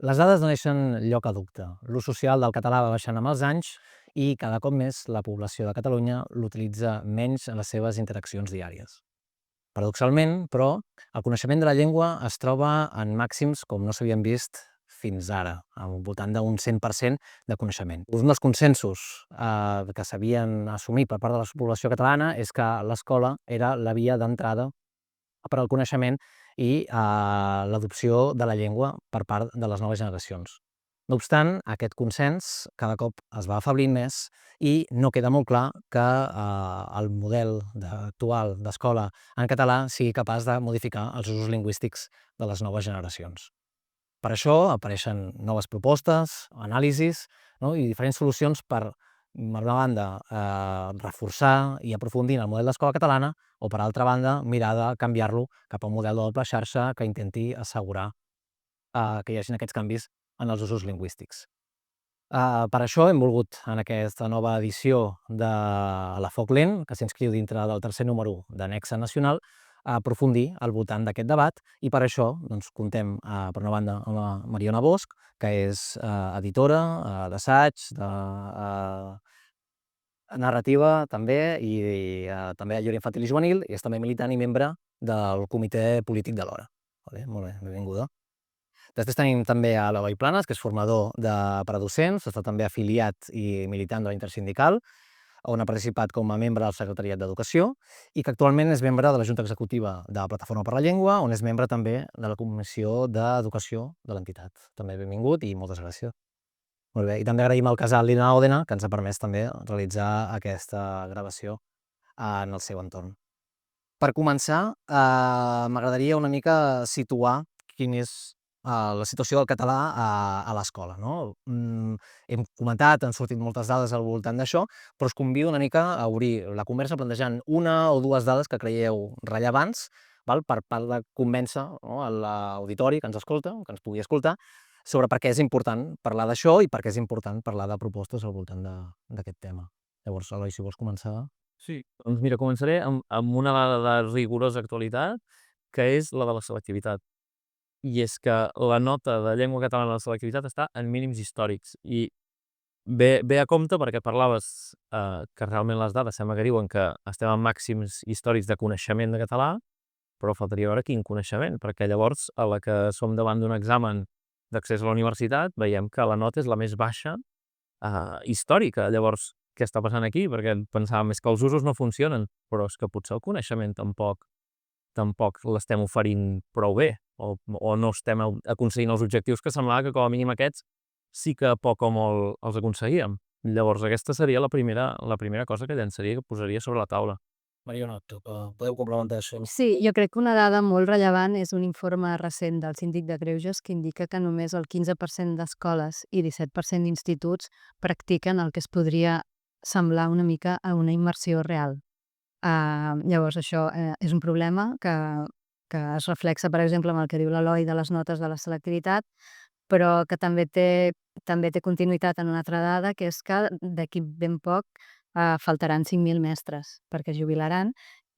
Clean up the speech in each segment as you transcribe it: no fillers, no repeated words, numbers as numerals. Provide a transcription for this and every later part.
Les dades no deixen lloc a dubte. L'ús social del català va baixant amb els anys i cada cop més la població de Catalunya l'utilitza menys en les seves interaccions diàries. Paradoxalment, però, el coneixement de la llengua es troba en màxims com no s'havien vist fins ara, al voltant d'un 100% de coneixement. Un dels consensos que s'havien assumit per part de la població catalana és que l'escola era la via d'entrada per al coneixement i l'adopció de la llengua per part de les noves generacions. No obstant, aquest consens cada cop es va afeblint més i no queda molt clar que el model actual d'escola en català sigui capaç de modificar els usos lingüístics de les noves generacions. Per això apareixen noves propostes, anàlisis, no? I diferents solucions per una banda, reforçar i aprofundir en el model d'escola catalana o, per altra banda, mirar de canviar-lo cap a un model de doble xarxa que intenti assegurar que hi hagi aquests canvis en els usos lingüístics. Per això hem volgut, en aquesta nova edició de la Foc Lent, que s'inscriu dintre del tercer número de Nexe Nacional, aprofundir al voltant d'aquest debat i per això comptem, per una banda, amb la Mariona Bosch, que és editora d'assaig, de narrativa també i també de llibre infantil i juvenil, i és també militant i membre del comitè polític de l'Hora. Molt bé, benvinguda. Després tenim també a l'Eloi Planes, que és formador per a docents, està també afiliat i militant de la Intersindical, on ha participat com a membre del Secretariat d'Educació i que actualment és membre de la Junta Executiva de la Plataforma per la Llengua, on és membre també de la Comissió d'Educació de l'entitat. També benvingut i moltes gràcies. Molt bé, i també agraïm al casal Lina Òdena, que ens ha permès també realitzar aquesta gravació en el seu entorn. Per començar, m'agradaria una mica situar quina és la situació del català a l'escola, no? Hem comentat, han sortit moltes dades al voltant d'això, però us convido una mica a obrir la conversa plantejant una o dues dades que creieu rellevants, per part de convèncer, no, l'auditori que ens escolta, que ens pugui escoltar, sobre per què és important parlar d'això i per què és important parlar de propostes al voltant d'aquest tema. Llavors, Eloi, si vols començar. Sí, doncs mira, començaré amb una dada de rigorosa actualitat, que és la de la selectivitat. I és que la nota de llengua catalana de la selectivitat està en mínims històrics. I ve a compte perquè parlaves que realment les dades sembla que diuen que estem en màxims històrics de coneixement de català, però faltaria veure quin coneixement, perquè llavors, a la que som davant d'un examen d'accés a la universitat, veiem que la nota és la més baixa històrica. Llavors, què està passant aquí? Perquè pensàvem, és que els usos no funcionen, però és que potser el coneixement tampoc l'estem oferint prou bé, o no estem aconseguint els objectius que semblava que com a mínim aquests sí que poc o molt els aconseguíem. Llavors aquesta seria la primera cosa que llançaria, que posaria sobre la taula. Mariona, podeu complementar això. Sí, jo crec que una dada molt rellevant és un informe recent del Síndic de Greuges que indica que només el 15% d'escoles i 17% d'instituts practiquen el que es podria semblar una mica a una immersió real. Llavors això és un problema que es reflexa, per exemple, amb el que diu l'Eloi de les notes de la selectivitat, però que també té continuïtat en una altra dada, que és que d'aquí ben poc faltaran 5.000 mestres perquè es jubilaran,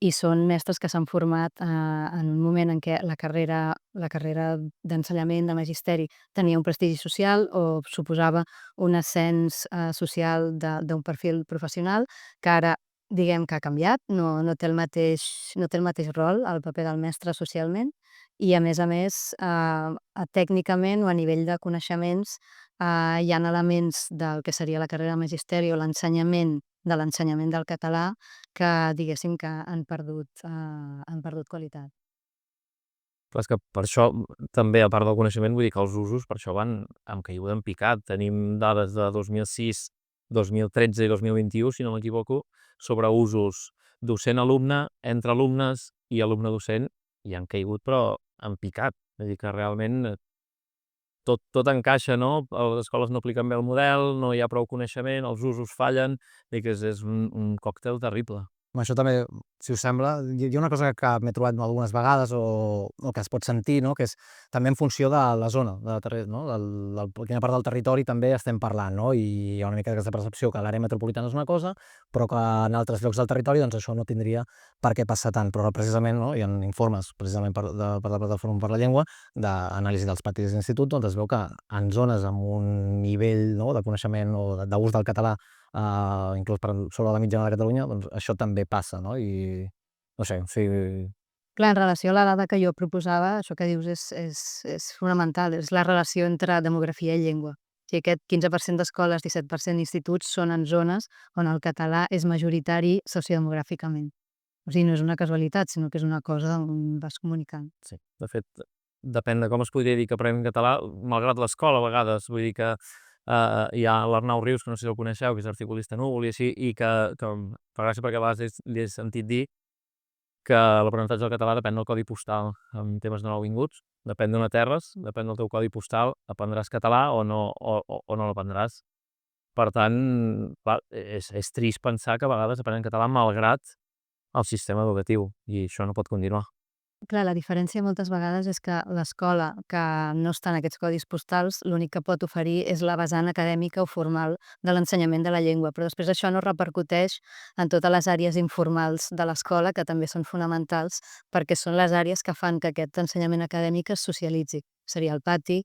i són mestres que s'han format en un moment en què la carrera d'ensenyament, de magisteri, tenia un prestigi social o suposava un ascens social d'un perfil professional, que ara diguem que ha canviat, no té el mateix rol, el paper del mestre socialment, i a més, tècnicament o a nivell de coneixements, hi ha elements del que seria la carrera de magisteri o l'ensenyament del català que diguéssim que han perdut qualitat. Clar, és que per això també, a part del coneixement, vull dir que els usos per això van amb caiguda en picat. Tenim dades de 2006, 2013 i 2021, si no m'equivoco, sobre usos docent-alumne, entre alumnes i alumne-docent, i han caigut però en picat. Vull dir que realment tot encaixa, no? Les escoles no apliquen bé el model, no hi ha prou coneixement, els usos fallen, i que és un còctel terrible. Això també, si us sembla, hi ha una cosa que m'he trobat algunes vegades o que es pot sentir, no? Que és també en funció de la zona, no? Quina part del territori també estem parlant, no? I hi ha una mica aquesta percepció que l'àrea metropolitana és una cosa, però que en altres llocs del territori doncs, això no tindria per què passar tant. Però precisament, no? Hi ha informes precisament per la Plataforma per la Llengua d'anàlisi dels patis d'institut, doncs es veu que en zones amb un nivell, no? De coneixement o d'ús del català inclús sobre la mitjana de Catalunya, doncs això també passa, no? I no sé, o sigui... Clar, en relació a la dada que jo proposava, això que dius és fonamental, és la relació entre demografia i llengua. O sigui, aquest 15% d'escoles, 17% d'instituts són en zones on el català és majoritari sociodemogràficament. O sigui, no és una casualitat, sinó que és una cosa on vas comunicant. Sí, de fet, depèn de com es podria dir que aprenem català, malgrat l'escola a vegades, vull dir que hi ha l'Arnau Rius, que no sé si el coneixeu, que és articulista núvol i així, i que fa gràcia perquè a vegades li he sentit dir que l'aprenentatge del català depèn del codi postal en temes de nouvinguts, depèn d'on aterres, depèn del teu codi postal, aprendràs català o no l'aprendràs. Per tant, clar, és trist pensar que a vegades aprenen català malgrat el sistema educatiu, i això no pot continuar. Clar, la diferència moltes vegades és que l'escola que no està en aquests codis postals l'únic que pot oferir és la vessant acadèmica o formal de l'ensenyament de la llengua, però després això no repercuteix en totes les àrees informals de l'escola, que també són fonamentals, perquè són les àrees que fan que aquest ensenyament acadèmic es socialitzi. Seria el pati,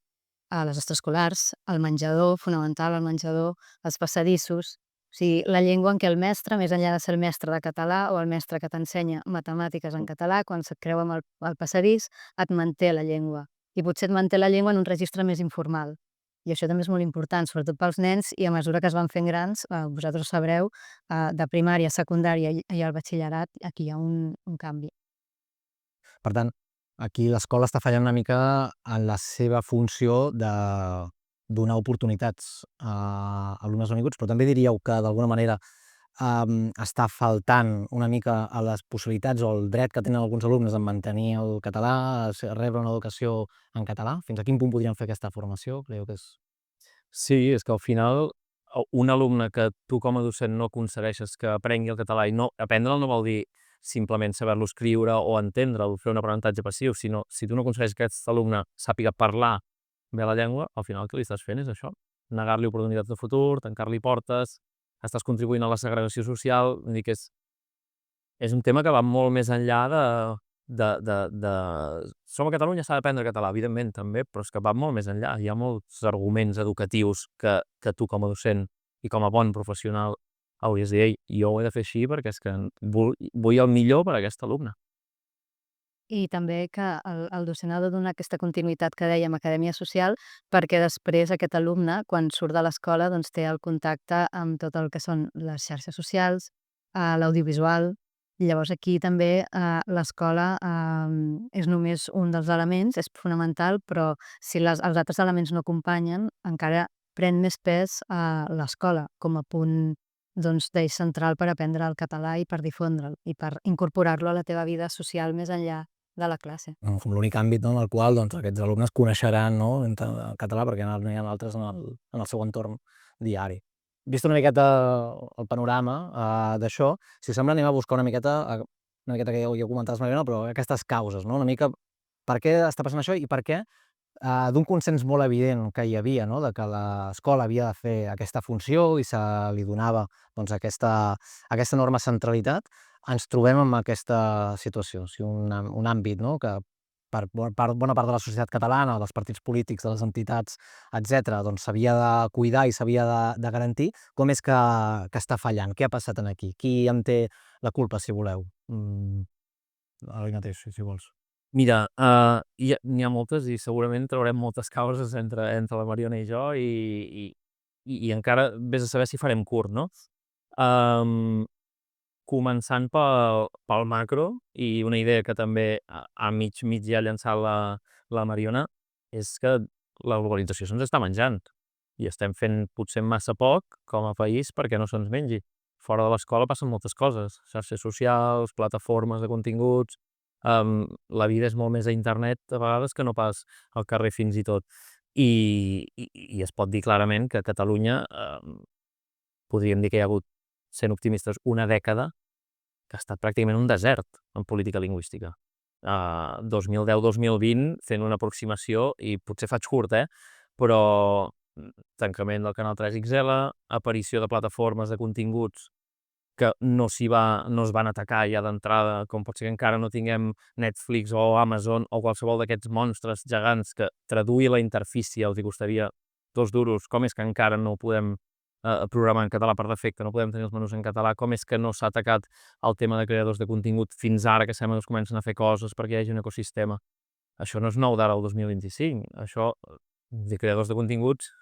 a les extraescolars, el menjador, fonamental, el menjador, els passadissos. O sigui, la llengua en què el mestre, més enllà de ser el mestre de català o el mestre que t'ensenya matemàtiques en català, quan se't creu amb el passadís, et manté la llengua. I potser et manté la llengua en un registre més informal. I això també és molt important, sobretot pels nens, i a mesura que es van fent grans, vosaltres sabreu, de primària, secundària i al batxillerat, aquí hi ha un canvi. Per tant, aquí l'escola està fallant una mica en la seva funció de donar oportunitats a alumnes nouvinguts, però també diríeu que d'alguna manera està faltant una mica a les possibilitats o el dret que tenen alguns alumnes en mantenir el català, a rebre una educació en català? Fins a quin punt podrien fer aquesta formació? Creieu que és... Sí, és que al final un alumne que tu com a docent no aconsegueixes que aprengui el català, i no aprendre'l no vol dir simplement saber-lo escriure o entendre'l, fer un aprenentatge passiu, sinó si tu no aconsegueixes que aquest alumne sàpiga parlar bé la llengua, al final el que li estàs fent és això, negar-li oportunitats de futur, tancar-li portes, estàs contribuint a la segregació social, vull dir que és un tema que va molt més enllà de... Som a Catalunya, s'ha d'aprendre català, evidentment, també, però és que va molt més enllà. Hi ha molts arguments educatius que tu com a docent i com a bon professional hauries de dir, ei, jo ho he de fer així perquè és que vull el millor per a aquest alumne. I també que el docent ha de donar aquesta continuïtat que dèiem, acadèmia social, perquè després aquest alumne, quan surt de l'escola, doncs té el contacte amb tot el que són les xarxes socials, l'audiovisual. Llavors aquí també l'escola és només un dels elements, és fonamental, però si els altres elements no acompanyen, encara pren més pes l'escola com a punt doncs, d'eix central per aprendre el català i per difondre'l i per incorporar-lo a la teva vida social més enllà de la classe. Com l'únic àmbit, no, en el qual doncs, aquests alumnes coneixeran, no, el català, perquè no hi ha altres en el seu entorn diari. Vist una miqueta el panorama d'això, si us sembla anem a buscar una miqueta que ja ho comentaves, Mariona, però aquestes causes, no? Una mica per què està passant això i per què d'un consens molt evident que hi havia, no? De que l'escola havia de fer aquesta funció i se li donava doncs, aquesta enorme centralitat, ens trobem amb aquesta situació, o sigui, un àmbit, no? Que per bona part de la societat catalana, dels partits polítics, de les entitats, etc., doncs s'havia de cuidar i s'havia de garantir. Com és que està fallant? Què ha passat aquí? Qui en té la culpa, si voleu? Ara mateix, si vols. Mira, n'hi ha moltes i segurament traurem moltes causes entre la Mariona i jo i encara vés a saber si farem curt, no? Començant pel macro, i una idea que també a mig ja ha llançat la Mariona, és que la globalització se'ns està menjant i estem fent potser massa poc com a país perquè no se'ns mengi. Fora de l'escola passen moltes coses, xarxes socials, plataformes de continguts, la vida és molt més a internet a vegades que no pas al carrer fins i tot. I es pot dir clarament que a Catalunya podríem dir que hi ha hagut, sent optimistes, una dècada que ha estat pràcticament un desert en política lingüística. 2010-2020 fent una aproximació, i potser faig curt, però tancament del canal 3XL, aparició de plataformes de continguts que no es van atacar ja d'entrada, com pot ser que encara no tinguem Netflix o Amazon o qualsevol d'aquests monstres gegants que traduir la interfície els hi costaria 2 duros. Com és que encara no ho podem programar en català per defecte, no podem tenir els menús en català? Com és que no s'ha atacat el tema de creadors de contingut fins ara, que sembla que es comencen a fer coses perquè hi hagi un ecosistema? Això no és nou d'ara al 2025. Això, de creadors de continguts,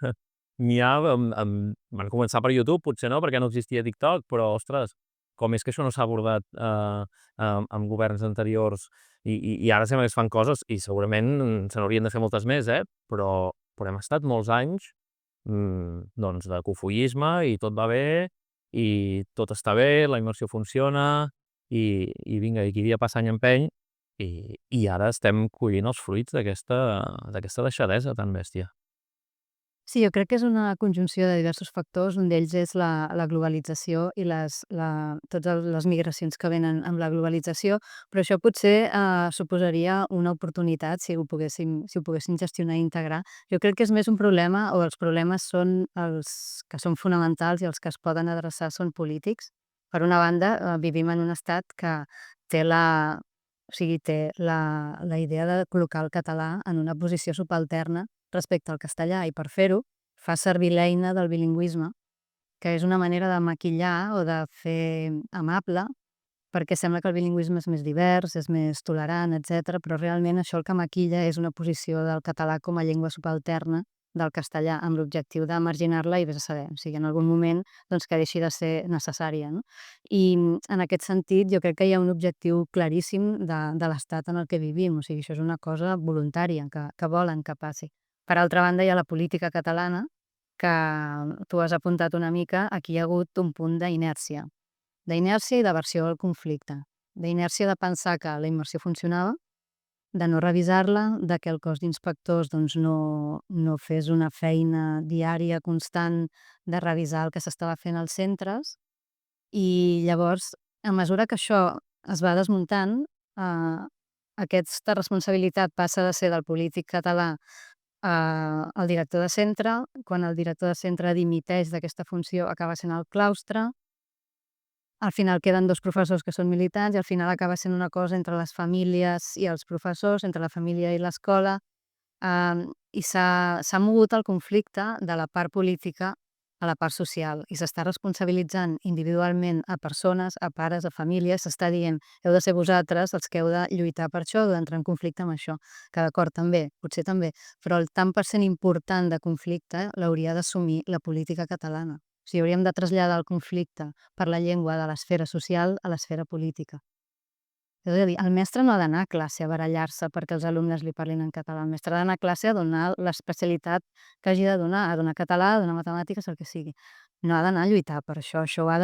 n'hi ha, van començar per YouTube, potser no, perquè no existia TikTok, però, ostres, com és que això no s'ha abordat amb governs anteriors i ara sembla que es fan coses i segurament se n'haurien de fer moltes més, però hem estat molts anys doncs de cofoiisme i tot va bé i tot està bé, la immersió funciona i vinga, i qui dia passa any empeny i ara estem collint els fruits d'aquesta deixadesa tan bèstia. Sí, jo crec que és una conjunció de diversos factors. Un d'ells és la globalització i totes les migracions que venen amb la globalització, però això potser suposaria una oportunitat si ho poguessin gestionar i integrar. Jo crec que és més un problema, o els problemes són els que són fonamentals i els que es poden adreçar són polítics. Per una banda, vivim en un estat que té la idea de col·locar el català en una posició subalterna respecte al castellà, i per fer-ho fa servir l'eina del bilingüisme, que és una manera de maquillar o de fer amable, perquè sembla que el bilingüisme és més divers, és més tolerant, etc. Però realment això el que maquilla és una posició del català com a llengua subalterna del castellà, amb l'objectiu de marginar-la i vés a saber, o sigui, en algun moment que deixi de ser necessària, no? I en aquest sentit jo crec que hi ha un objectiu claríssim de l'estat en el que vivim, o sigui, això és una cosa voluntària, que volen que passi. Per altra banda, hi ha la política catalana, que tu has apuntat una mica. Aquí hi ha hagut un punt d'inèrcia i d'aversió al conflicte, d'inèrcia de pensar que la immersió funcionava, de no revisar-la, de que el cos d'inspectors no fes una feina diària constant de revisar el que s'estava fent als centres, i llavors, a mesura que això es va desmuntant, aquesta responsabilitat passa de ser del polític català al director de centre. Quan el director de centre dimiteix d'aquesta funció acaba sent el claustre. Al final queden 2 professors que són militants i al final acaba sent una cosa entre les famílies i els professors, entre la família i l'escola, i s'ha mogut el conflicte de la part política a la part social i s'està responsabilitzant individualment a persones, a pares, a famílies. S'està dient: heu de ser vosaltres els que heu de lluitar per això, heu d'entrar en conflicte amb això. Que d'acord, també, potser també, però el tant per cent important de conflicte l'hauria d'assumir la política catalana. O sigui, hauríem de traslladar el conflicte per la llengua de l'esfera social a l'esfera política. És a dir, el mestre no ha d'anar a classe a barallar-se perquè els alumnes li parlin en català. El mestre ha d'anar a classe a donar l'especialitat que hagi de donar, a donar català, a donar matemàtiques, el que sigui. No ha d'anar a lluitar per això. Això ho ha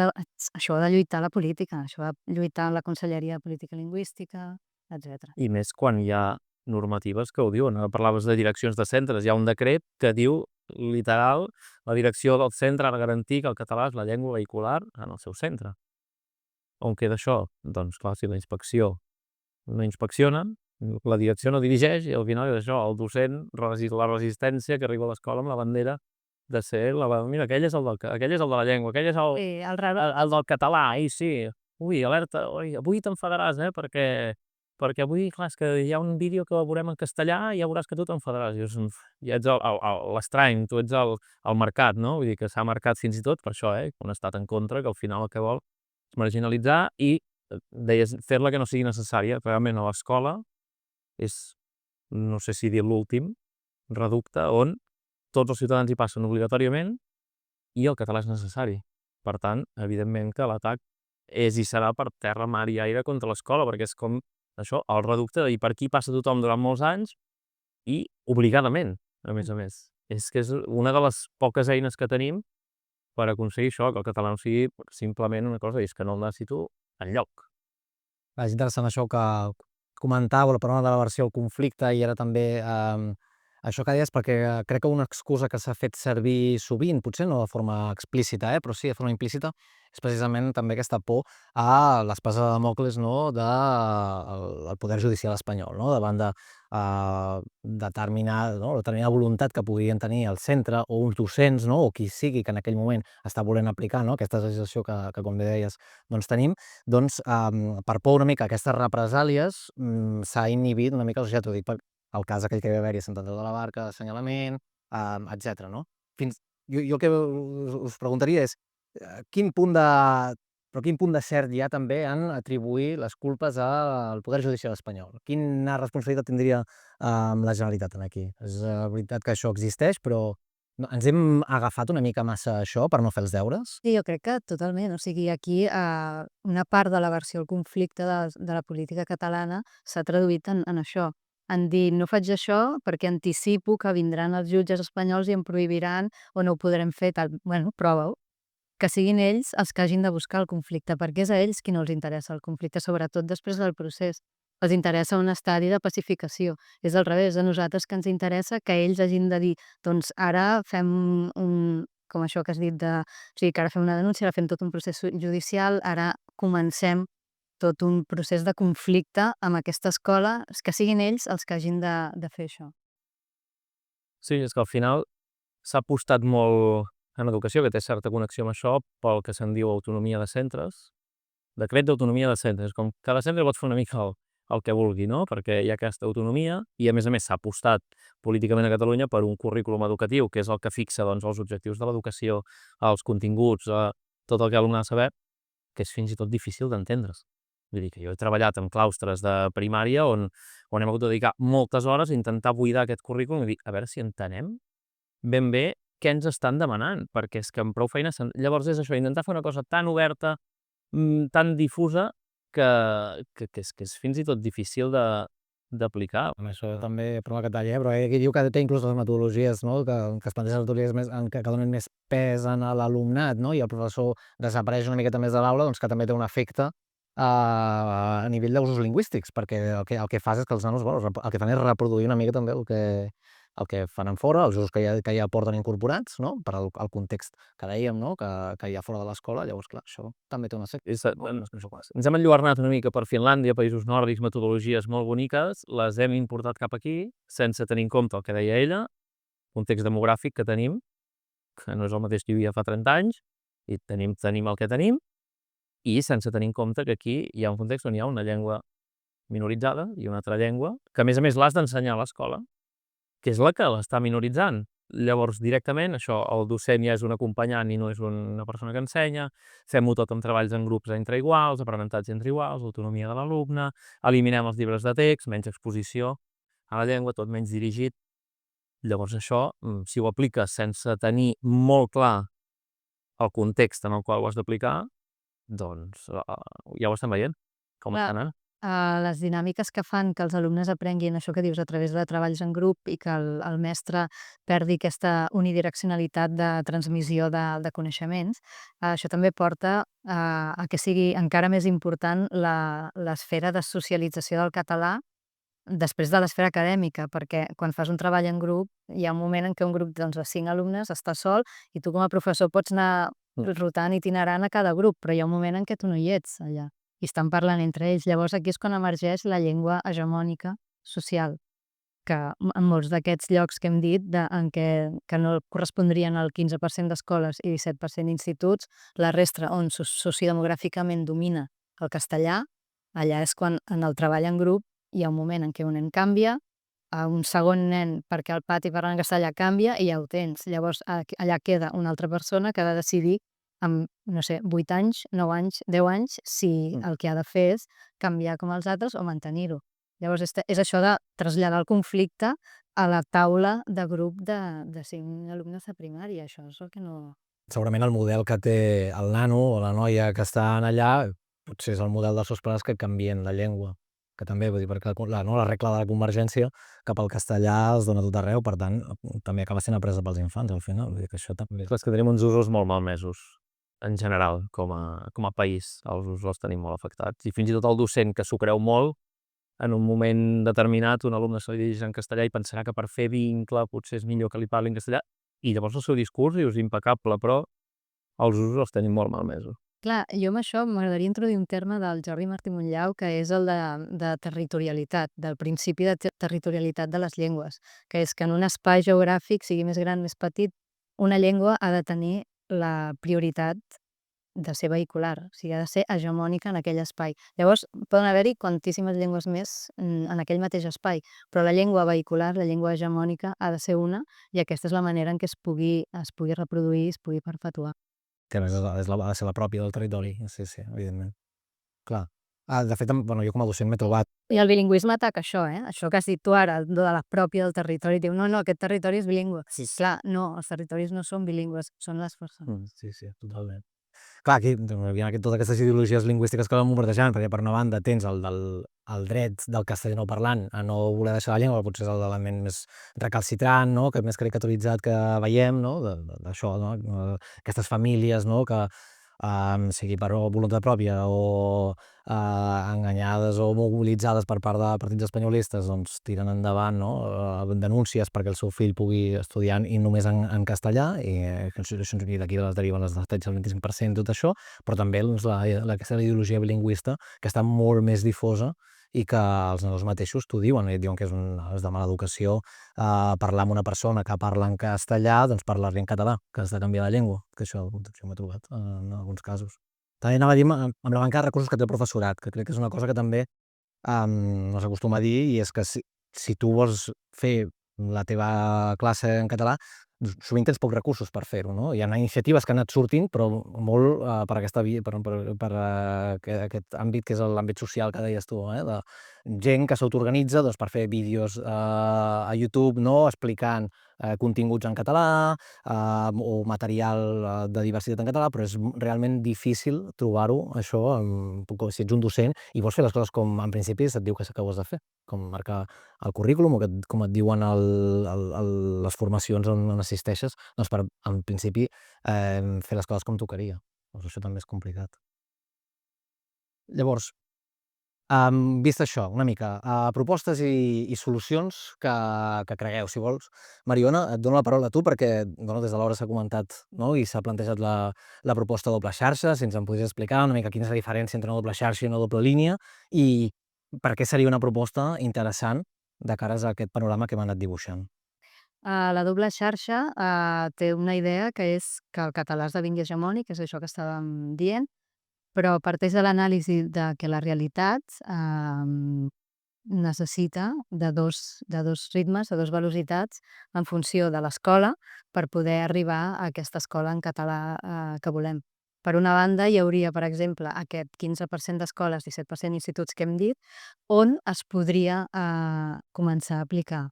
de lluitar la política, això ha de lluitar la Conselleria de Política Lingüística, etc. I més quan hi ha normatives que ho diuen. Ara parlaves de direccions de centres. Hi ha un decret que diu, literal, la direcció del centre ha de garantir que el català és la llengua vehicular en el seu centre. On queda això? Doncs clar, si la inspecció no inspecciona, la direcció no dirigeix i al final és això, el docent, la resistència que arriba a l'escola amb la bandera de ser mira, aquell és el de la llengua, aquell és el del català, sí. Ui, alerta, avui t'enfadaràs, perquè avui, clar, és que hi ha un vídeo que el veurem en castellà i ja veuràs que tu t'enfadaràs. Ja ets l'estrany, tu ets el mercat, no? Vull dir que s'ha marcat fins i tot per això, un estat en contra que al final el que vol és marginalitzar i, deies, fer-la que no sigui necessària. Realment a l'escola és, no sé si dir l'últim reducte on tots els ciutadans hi passen obligatòriament i el català és necessari. Per tant, evidentment que l'atac és i serà per terra, mar i aire contra l'escola, perquè és com això, el reducte de dir per aquí passa tothom durant molts anys i obligadament, a més a més. És que és una de les poques eines que tenim per aconseguir això, que el català no sigui simplement una cosa, i és que no el necessito enlloc. És interessant això que comentàveu, la paraula de la versió al conflicte, i ara també Això que deies, perquè crec que una excusa que s'ha fet servir sovint, potser no de forma explícita, però sí de forma implícita, és precisament també aquesta por a l'espasa de Dàmocles, no, del poder judicial espanyol, no, davant de determinada voluntat que podrien tenir el centre o uns docents, no, o qui sigui que en aquell moment està volent aplicar, no, aquesta legislació que com bé deies, doncs tenim, doncs per por una mica a aquestes represàlies s'ha inhibit una mica la societat, ho dic per el cas aquell que hi va haver-hi a Sant Andreu de la Barca, d'assenyalament, etc. No? Jo el que us preguntaria és quin punt de cert hi ha també en atribuir les culpes al Poder Judicial espanyol? Quina responsabilitat tindria la Generalitat aquí? És veritat que això existeix, però ens hem agafat una mica massa a això per no fer els deures? Sí, jo crec que totalment. O sigui, aquí una part de la versió al conflicte de la política catalana s'ha traduït en això, en dir no faig això perquè anticipo que vindran els jutges espanyols i em prohibiran o no ho podrem fer, tal. Bueno, prova-ho. Que siguin ells els que hagin de buscar el conflicte, perquè és a ells qui no els interessa el conflicte, sobretot després del procés. Els interessa un estadi de pacificació. És al revés, a nosaltres que ens interessa que ells hagin de dir doncs ara fem com això que has dit o sigui, que ara fem una denúncia, ara fem tot un procés judicial, ara comencem tot un procés de conflicte amb aquesta escola, que siguin ells els que hagin de fer això. Sí, és que al final s'ha apostat molt en educació, que té certa connexió amb això, pel que se'n diu autonomia de centres, decret d'autonomia de centres, com cada centre pot fer una mica el que vulgui, no? Perquè hi ha aquesta autonomia i a més s'ha apostat políticament a Catalunya per un currículum educatiu, que és el que fixa doncs, els objectius de l'educació, els continguts, tot el que l'alumne ha de saber, que és fins i tot difícil d'entendre's. Vull dir que jo he treballat en claustres de primària on hem hagut de dedicar moltes hores a intentar buidar aquest currículum i dir, a veure si entenem ben bé què ens estan demanant, perquè és que amb prou feina... Llavors és això, intentar fer una cosa tan oberta, tan difusa, que és fins i tot difícil d'aplicar. Això també, perdona que et talli, però aquí diu que té inclús les metodologies, no? que es plantegen les metodologies que donen més pes a l'alumnat, no? I el professor desapareix una miqueta més de l'aula, doncs que també té un efecte a nivell d'usos lingüístics, perquè el que fas és que els nanos, bueno, el que fan és reproduir una mica també el que fan en fora, els usos que ja porten incorporats, no? Per al context que dèiem, no? Que hi ha fora de l'escola, llavors, clar, això també té un efecte. Ens hem enlluernat una mica per Finlàndia, països nòrdics, metodologies molt boniques, les hem importat cap aquí, sense tenir en compte el que deia ella, context demogràfic que tenim, que no és el mateix que hi havia fa 30 anys, i tenim el que tenim, i sense tenir en compte que aquí hi ha un context on hi ha una llengua minoritzada i una altra llengua, que a més l'has d'ensenyar a l'escola, que és la que l'està minoritzant. Llavors, directament, això, el docent ja és un acompanyant i no és una persona que ensenya, fem-ho tot amb treballs en grups entre iguals, aprenentatge entre iguals, autonomia de l'alumne, eliminem els llibres de text, menys exposició a la llengua, tot menys dirigit. Llavors això, si ho apliques sense tenir molt clar el context en el qual ho has d'aplicar, doncs ja ho estem veient, com està anant. Les dinàmiques que fan que els alumnes aprenguin això que dius a través de treballs en grup i que el mestre perdi aquesta unidireccionalitat de transmissió de coneixements, això també porta a que sigui encara més important l'esfera de socialització del català després de l'esfera acadèmica, perquè quan fas un treball en grup hi ha un moment en què un grup doncs, de 5 alumnes està sol i tu com a professor pots anar rotant itinerant a cada grup, però hi ha un moment en què tu no hi ets allà i estan parlant entre ells. Llavors aquí és quan emergeix la llengua hegemònica social, que en molts d'aquests llocs que hem dit que no correspondrien al 15% d'escoles i 17% d'instituts, la resta on sociodemogràficament domina el castellà, allà és quan en el treball en grup hi ha un moment en què un nen canvia, a un segon nen perquè al pati parlant castellà canvia i ja ho tens. Llavors allà queda una altra persona que ha de decidir amb, no sé, 8 anys, 9 anys, 10 anys, si el que ha de fer és canviar com els altres o mantenir-ho. Llavors és això de traslladar el conflicte a la taula de grup de 5 alumnes de primària. Això és el que no... Segurament el model que té el nano o la noia que estan allà potser és el model dels seus pares que canvien la llengua, que també, vull dir, perquè la regla de la convergència cap al castellà es dona tot arreu, per tant, també acaba sent apresa pels infants, al final. Vull dir que això també... És que tenim uns usos molt malmesos, en general, com a país. Els usos els tenim molt afectats. I fins i tot el docent que s'ho creu molt, en un moment determinat un alumne se li dirigeix en castellà i pensarà que per fer vincle potser és millor que li parli en castellà, i llavors el seu discurs és impecable, però els usos els tenim molt malmesos. Clar, jo amb això m'agradaria introduir un terme del Jordi Martí Montllau, que és el de territorialitat, del principi de territorialitat de les llengües, que és que en un espai geogràfic, sigui més gran, més petit, una llengua ha de tenir la prioritat de ser vehicular, o sigui, ha de ser hegemònica en aquell espai. Llavors, poden haver-hi quantíssimes llengües més en aquell mateix espai, però la llengua vehicular, la llengua hegemònica, ha de ser una, i aquesta és la manera en què es pugui reproduir, es pugui perpetuar. Que ha de ser la pròpia del territori, sí, evidentment. Clar. De fet, jo com a docent m'he trobat... I el bilingüisme ataca això, això que has dit tu ara, de la pròpia del territori, diu, no, aquest territori és bilingüe. Sí. Clar, no, els territoris no són bilingües, són les persones. Sí, totalment. Clar, aquí hi ha totes aquestes ideologies lingüístiques que vam bombardejant, perquè per una banda tens el dret del castellano parlant a no voler deixar la llengua, potser és l'element més recalcitrant, no?, que més caricaturitzat que veiem, no?, d'això, no?, aquestes famílies, no?, que sigui per voluntat pròpia o enganyades o mobilitzades per part de partits espanyolistes, doncs tiren endavant, no?, denúncies perquè el seu fill pugui estudiar i només en castellà, i d'aquí les deriven les tatxes del 25%, tot això, però també aquesta ideologia bilingüista que està molt més difosa i que els nadons mateixos t'ho diuen, i et diuen que és de mala educació parlar amb una persona que parla en castellà, doncs parlar-li en català, que has de canviar de llengua, que això m'he trobat en alguns casos. També anava a dir amb la manca de recursos que té el professorat, que crec que és una cosa que també no s'acostuma a dir, i és que si tu vols fer la teva classe en català, sovint tens pocs recursos per fer-ho, no? Hi ha iniciatives que han anat sortint, però molt per aquesta via, per aquest àmbit que és l'àmbit social que deies tu, de gent que s'autoorganitza per fer vídeos a YouTube, no?, explicant continguts en català o material de diversitat en català, però és realment difícil trobar-ho, això, si ets un docent i vols fer les coses com en principi se't diu que ho has de fer, com marcar el currículum, o com et diuen les formacions on assisteixes, doncs per, en principi, fer les coses com tocaria. Doncs això també és complicat. Llavors, vist això, una mica, propostes i solucions que cregueu, si vols. Mariona, et dono la paraula a tu perquè des de l'hora s'ha comentat, no?, i s'ha plantejat la proposta de doble xarxa, si ens en podries explicar una mica quina és la diferència entre una doble xarxa i una doble línia, i per què seria una proposta interessant de cares a aquest panorama que hem anat dibuixant. La doble xarxa té una idea, que és que el català esdevingui hegemònic, és això que estàvem dient, però parteix de l'anàlisi de que la realitat necessita de dos ritmes, de dos velocitats, en funció de l'escola, per poder arribar a aquesta escola en català que volem. Per una banda, hi hauria, per exemple, aquest 15% d'escoles, 17% d'instituts que hem dit, on es podria començar a aplicar.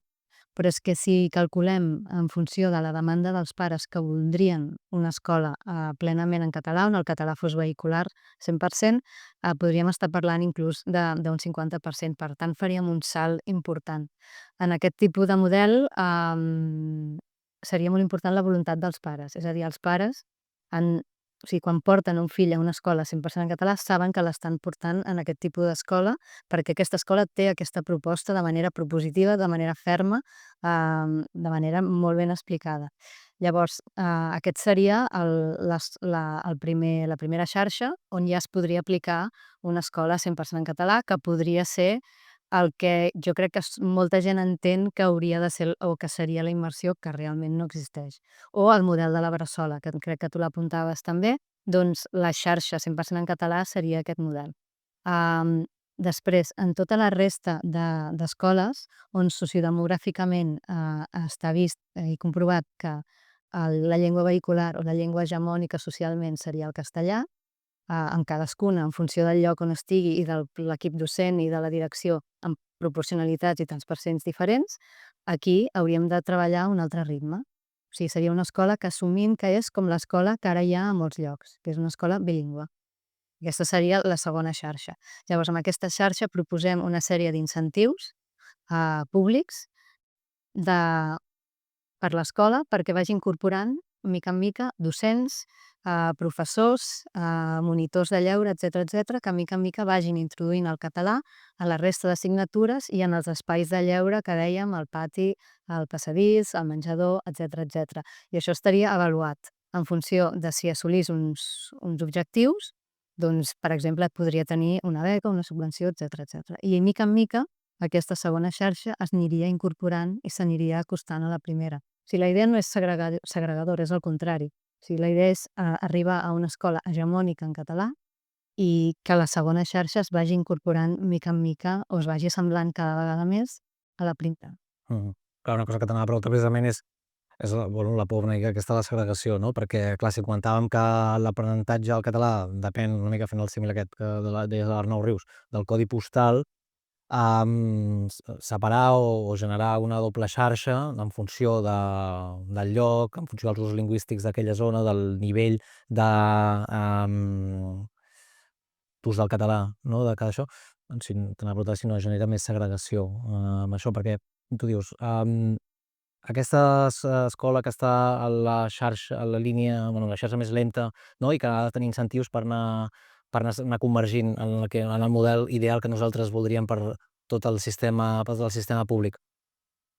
Però és que si calculem en funció de la demanda dels pares que voldrien una escola plenament en català, on el català fos vehicular 100%, podríem estar parlant inclús d'un 50%. Per tant, faríem un salt important. En aquest tipus de model seria molt important la voluntat dels pares. És a dir, els pares o sigui, quan porten un fill a una escola 100% en català, saben que l'estan portant en aquest tipus d'escola, perquè aquesta escola té aquesta proposta de manera propositiva, de manera ferma, de manera molt ben explicada. Llavors, aquest seria la primera xarxa on ja es podria aplicar una escola 100% en català, que podria ser el que jo crec que molta gent entén que hauria de ser o que seria la immersió, que realment no existeix. O el model de la bressola, que crec que tu l'apuntaves també, doncs la xarxa 100% en català seria aquest model. Després, en tota la resta d'escoles on sociodemogràficament està vist i comprovat que la llengua vehicular o la llengua hegemònica socialment seria el castellà, en cadascuna, en funció del lloc on estigui i de l'equip docent i de la direcció, amb proporcionalitats i tants percents diferents, aquí hauríem de treballar un altre ritme. O sigui, seria una escola que assumim que és com l'escola que ara hi ha a molts llocs, que és una escola bilingüe. Aquesta seria la segona xarxa. Llavors, amb aquesta xarxa proposem una sèrie d'incentius públics per l'escola perquè vagi incorporant, mica en mica, docents, professors, monitors de lleure, etc, que mica en mica vagin introduint el català a la resta d'assignatures i en els espais de lleure que dèiem, al pati, al passadís, al menjador, etc. I això estaria avaluat en funció de si assolís uns objectius, doncs, per exemple, podria tenir una beca, una subvenció, etc. I mica en mica aquesta segona xarxa es aniria incorporant i s'aniria acostant a la primera. O sigui, la idea no és segregadora, és al contrari. O sigui, la idea és arribar a una escola hegemònica en català i que la segona xarxa es vagi incorporant mica en mica o es vagi assemblant cada vegada més a la primera. Clar, una cosa que t'anava a preguntar precisament és la por una mica aquesta de la segregació, no? Perquè, clar, si comentàvem que l'aprenentatge al català depèn una mica fent el símil aquest que deies de l'Arnau Rius, del codi postal, separar o generar una doble xarxa en funció del lloc, en funció dels usos lingüístics d'aquella zona, del nivell d'ús del català, no? De cada això, si t'anava a preguntar si no genera més segregació amb això, perquè tu dius, aquesta escola que està a la xarxa, a la línia, la xarxa més lenta, no? I que ha de tenir incentius per anar convergint en el model ideal que nosaltres voldríem per tot el sistema públic.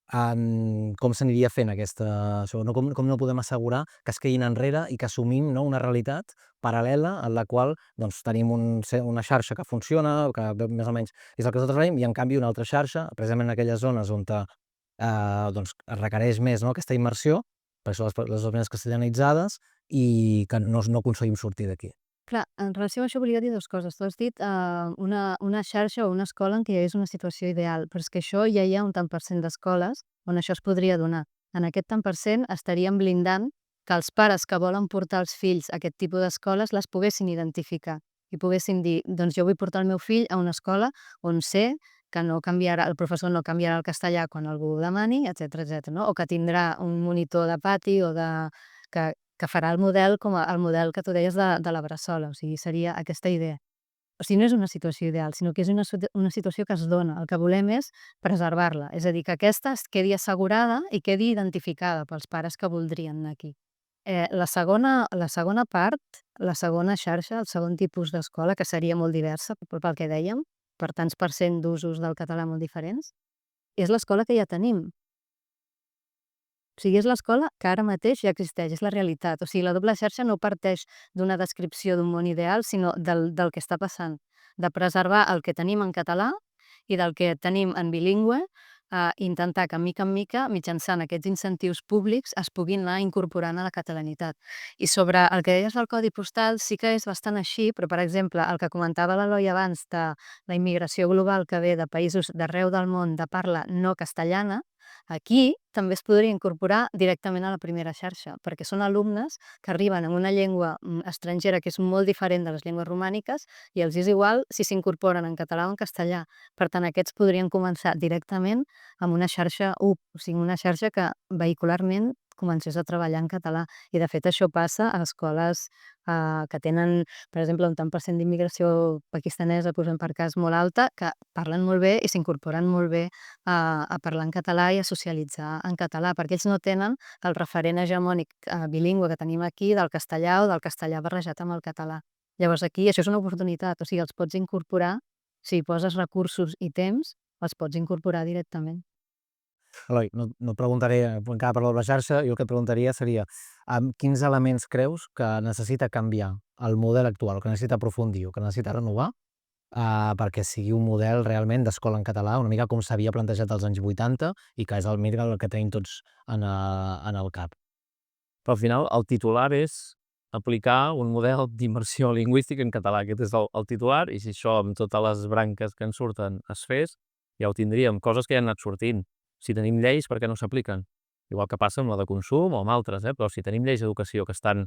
Com s'aniria fent això? Com no podem assegurar que es quedin enrere i que assumim, no, una realitat paral·lela en la qual doncs, tenim una xarxa que funciona, que més o menys és el que nosaltres veiem, i en canvi una altra xarxa, precisament en aquelles zones on doncs, es requereix més, no, aquesta immersió, per això les zones castellanitzades, i que no aconseguim sortir d'aquí. Clar, en relació amb això volia dir dues coses. Tu has dit una xarxa o una escola en què hi hagués una situació ideal, però és que això ja hi ha un tant per cent d'escoles on això es podria donar. En aquest tant per cent estaríem blindant que els pares que volen portar els fills a aquest tipus d'escoles les poguessin identificar i poguessin dir, doncs jo vull portar el meu fill a una escola on sé que el professor no canviarà el castellà quan algú ho demani, etc, no? O que tindrà un monitor de pati o que farà el model com el model que tu deies de la bressola, o sigui, seria aquesta idea. O sigui, no és una situació ideal, sinó que és una situació que es dona. El que volem és preservar-la, és a dir, que aquesta es quedi assegurada i quedi identificada pels pares que voldrien anar aquí. La segona part, la segona xarxa, el segon tipus d'escola, que seria molt diversa, pel que dèiem, per tants per cent d'usos del català molt diferents, és l'escola que ja tenim. O sigui, és l'escola que ara mateix ja existeix, és la realitat. O sigui, la doble xarxa no parteix d'una descripció d'un món ideal, sinó del que està passant, de preservar el que tenim en català i del que tenim en bilingüe, intentar que, mica en mica, mitjançant aquests incentius públics, es puguin anar incorporant a la catalanitat. I sobre el que deies del codi postal, sí que és bastant així, però, per exemple, el que comentava l'Eloi abans de la immigració global que ve de països d'arreu del món de parla no castellana, aquí també es podria incorporar directament a la primera xarxa, perquè són alumnes que arriben amb una llengua estrangera que és molt diferent de les llengües romàniques i els és igual si s'incorporen en català o en castellà. Per tant, aquests podrien començar directament amb una xarxa UP, o sigui, una xarxa que vehicularment comencés a treballar en català. I, de fet, això passa a escoles que tenen, per exemple, un tant per cent d'immigració pakistanesa, posem per cas, molt alta, que parlen molt bé i s'incorporen molt bé a parlar en català i a socialitzar en català, perquè ells no tenen el referent hegemònic bilingüe que tenim aquí del castellà o del castellà barrejat amb el català. Llavors aquí això és una oportunitat, o sigui, els pots incorporar, si hi poses recursos i temps, els pots incorporar directament. Eloi, no et preguntaré encara per la xarxa, jo el que et preguntaria seria quins elements creus que necessita canviar el model actual, que necessita aprofundir o que necessita renovar perquè sigui un model realment d'escola en català, una mica com s'havia plantejat als anys 80 i que és el que tenim tots en el cap. Però al final el titular és aplicar un model d'immersió lingüística en català. Aquest és el titular, i si això amb totes les branques que en surten es fes, ja ho tindríem. Coses que ja han anat sortint. Si tenim lleis, per què no s'apliquen? Igual que passa amb la de consum o amb altres, però si tenim lleis d'educació que estan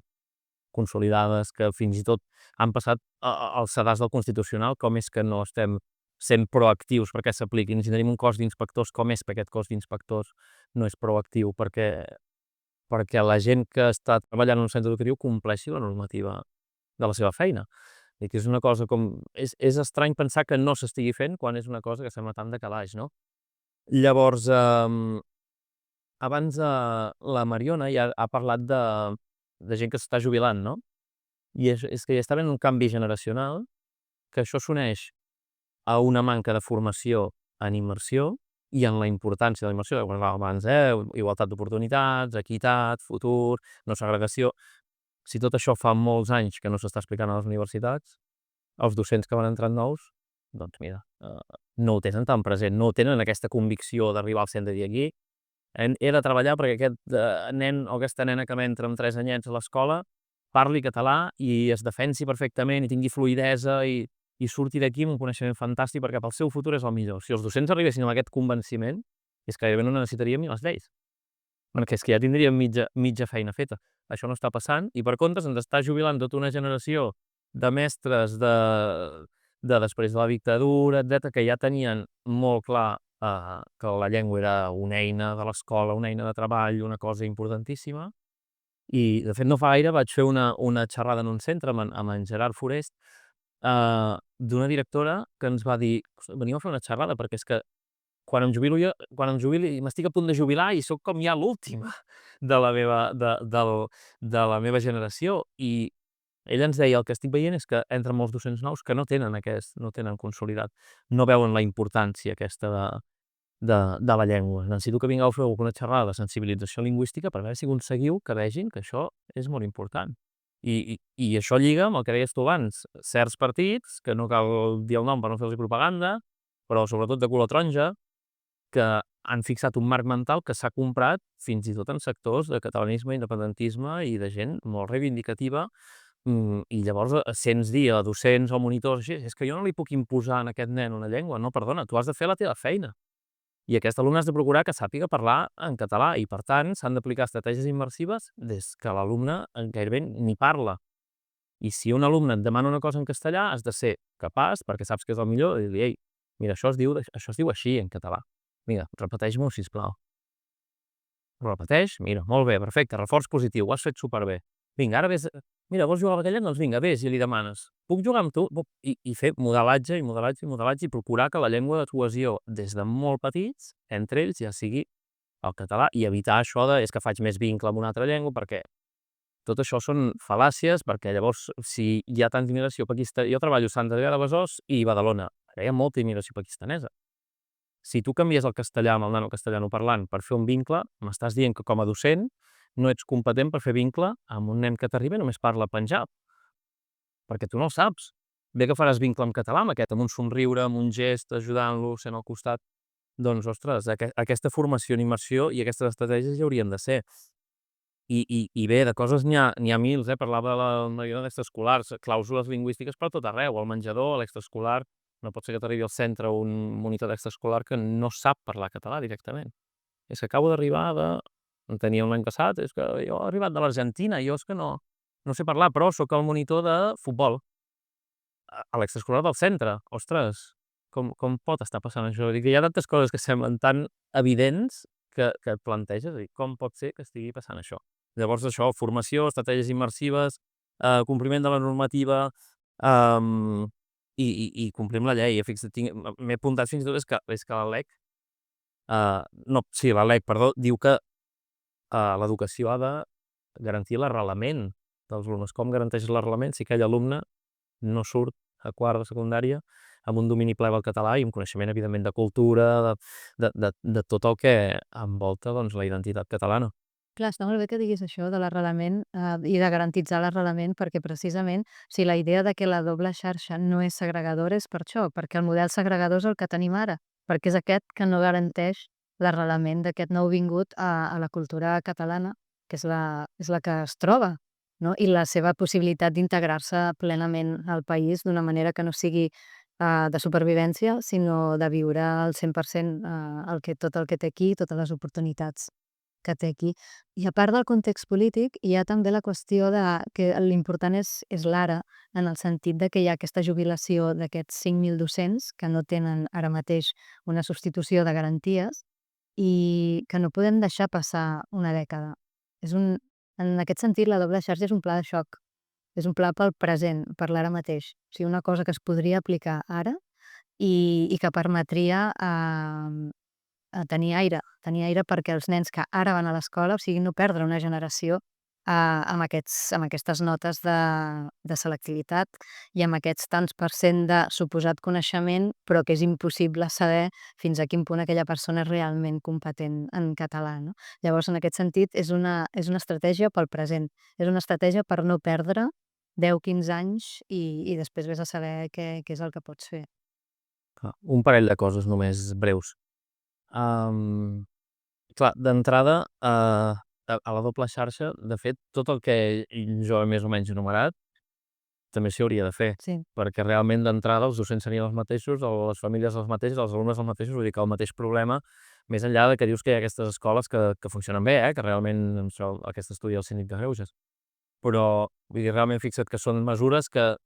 consolidades, que fins i tot han passat al sedàs del Constitucional, com és que no estem sent proactius perquè s'apliquin? Si tenim un cos d'inspectors, com és que aquest cos d'inspectors no és proactiu perquè la gent que està treballant en un centre educatiu compleixi la normativa de la seva feina? I que és una cosa com... És estrany pensar que no s'estigui fent quan és una cosa que sembla tan de calaix, no? Llavors, abans la Mariona ja ha parlat de gent que s'està jubilant, no? I és que hi està havent un canvi generacional que això s'uneix a una manca de formació en immersió i en la importància de la immersió, que parlàvem abans, igualtat d'oportunitats, equitat, futur, no segregació. Si tot això fa molts anys que no s'està explicant a les universitats, els docents que van entrant nous, doncs mira, no ho tenen tan present, no tenen aquesta convicció d'arribar al centre i dir aquí he de treballar perquè aquest nen o aquesta nena que m'entra amb 3 anyets a l'escola parli català i es defensi perfectament i tingui fluïdesa i surti d'aquí amb un coneixement fantàstic perquè pel seu futur és el millor. Si els docents arribessin amb aquest convenciment, és que gairebé no necessitaríem ni les lleis, perquè és que ja tindríem mitja feina feta. Això no està passant i per contra ens està jubilant tota una generació de mestres de després de la dictadura, etcètera, que ja tenien molt clar que la llengua era una eina de l'escola, una eina de treball, una cosa importantíssima. I, de fet, no fa gaire vaig fer una xerrada en un centre amb en Gerard Forest, d'una directora que ens va dir veniu a fer una xerrada perquè és que quan em jubili, m'estic a punt de jubilar i sóc com ja l'última de la meva generació. I ella ens deia, el que estic veient és que entren molts docents nous que no tenen consolidat, no veuen la importància aquesta de la llengua. Necessito que vingueu a fer alguna xerrada de sensibilització lingüística per veure si aconseguiu que vegin que això és molt important. I això lliga amb el que deies tu abans, certs partits, que no cal dir el nom per no fer-los propaganda, però sobretot de color taronja, que han fixat un marc mental que s'ha comprat fins i tot en sectors de catalanisme, independentisme i de gent molt reivindicativa. I llavors sents dir a docents o monitors així, és que jo no li puc imposar a aquest nen una llengua. No, perdona, tu has de fer la teva feina. I aquest alumne has de procurar que sàpiga parlar en català i, per tant, s'han d'aplicar estratègies immersives des que l'alumne gairebé ni parla. I si un alumne et demana una cosa en castellà, has de ser capaç, perquè saps que és el millor, de dir-li, ei, mira, això es diu així en català. Vinga, repeteix-m'ho, sisplau. Ho repeteix, mira, molt bé, perfecte, reforç positiu, ho has fet superbé. Vinga, ara vés, mira, vols jugar a aquella? Doncs vinga, vés i li demanes, puc jugar amb tu? I fer modelatge i procurar que la llengua de cohesió des de molt petits, entre ells, ja sigui el català i evitar això de és que faig més vincle amb una altra llengua perquè tot això són fal·làcies, perquè llavors si hi ha tanta immigració pakistanesa, jo treballo a Sant Adrià de Besòs i Badalona, hi ha molta immigració pakistanesa. Si tu canvies el castellà amb el nano castellanoparlant per fer un vincle, m'estàs dient que com a docent no ets competent per fer vincle amb un nen que t'arriba i només parla Panjab, perquè tu no ho saps. Bé que faràs vincle en català amb aquest, amb un somriure, amb un gest, ajudant-lo, sent al costat. Doncs, ostres, aquesta formació en immersió i aquestes estratègies hi haurien de ser. I bé, de coses n'hi ha mils, parlava de la majoria d'extraescolars, clàusules lingüístiques per tot arreu, al menjador, a l'extraescolar. No pot ser que t'arribi al centre un monitor d'extraescolar que no sap parlar català directament. És que acabo d'arribar en tenia un l'any passat, és que jo he arribat de l'Argentina, jo és que no sé parlar, però sóc el monitor de futbol a l'extraescolar del centre. Ostres, com pot estar passant això? Dic, hi ha tantes coses que semblen tan evidents que et planteges, com pot ser que estigui passant això? Llavors això, formació, estratègies immersives, compliment de la normativa, i complim la llei. M'he apuntat fins i tot és que la LEC, la LEC, perdó, diu que l'educació ha de garantir l'arrelament dels alumnes. Com garanteixes l'arrelament si aquell alumne no surt a quart de secundària amb un domini ple del català i un coneixement, evidentment, de cultura, de tot el que envolta la identitat catalana. Clar, està molt bé que diguis això de l'arrelament i de garantitzar l'arrelament, perquè precisament si la idea de que la doble xarxa no és segregadora és per això, perquè el model segregador és el que tenim ara, perquè és aquest que no garanteix l'arrelament d'aquest nouvingut a la cultura catalana, que és la que es troba, no? I la seva possibilitat d'integrar-se plenament al país d'una manera que no sigui de supervivència, sinó de viure al 100% tot el que té aquí, totes les oportunitats que té aquí. I a part del context polític, hi ha també la qüestió de que l'important és l'ara, en el sentit de que hi ha aquesta jubilació d'aquests 5.000 docents que no tenen ara mateix una substitució de garanties i que no podem deixar passar una dècada. En aquest sentit, la doble xarxa és un pla de xoc, és un pla pel present, per l'ara mateix. O sigui, una cosa que es podria aplicar ara i que permetria tenir aire perquè els nens que ara van a l'escola, o sigui, no perdre una generació amb aquestes notes de selectivitat i amb aquests tants % de suposat coneixement, però que és impossible saber fins a quin punt aquella persona és realment competent en català, no? Llavors, en aquest sentit, és una estratègia pel present, és una estratègia per no perdre 10-15 anys i després vés a saber què és el que pots fer. Un parell de coses només breus. Clar, d'entrada, a la doble xarxa, de fet, tot el que jo he més o menys enumerat també s'hi hauria de fer, Sí. perquè realment d'entrada els docents serien els mateixos, les famílies les mateixes, els alumnes els mateixos, vull dir que el mateix problema, més enllà de que dius que hi ha aquestes escoles que funcionen bé, que realment això, aquest estudi del síndic de Greuges. Però, vull dir, realment fixa't que són mesures que,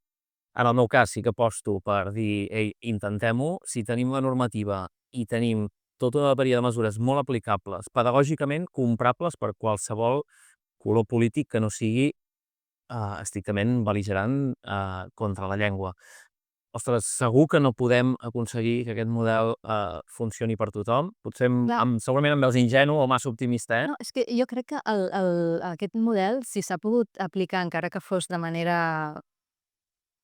en el meu cas, sí que aposto per dir, ei, intentem-ho, si tenim la normativa i tenim tota una bateria de mesures molt aplicables, pedagògicament comprables per qualsevol color polític que no sigui estrictament bel·ligerant contra la llengua. Ostres, segur que no podem aconseguir que aquest model funcioni per tothom. Potser segurament em veus ingenu o massa optimista, No, és que jo crec que aquest model, si s'ha pogut aplicar, encara que fos de manera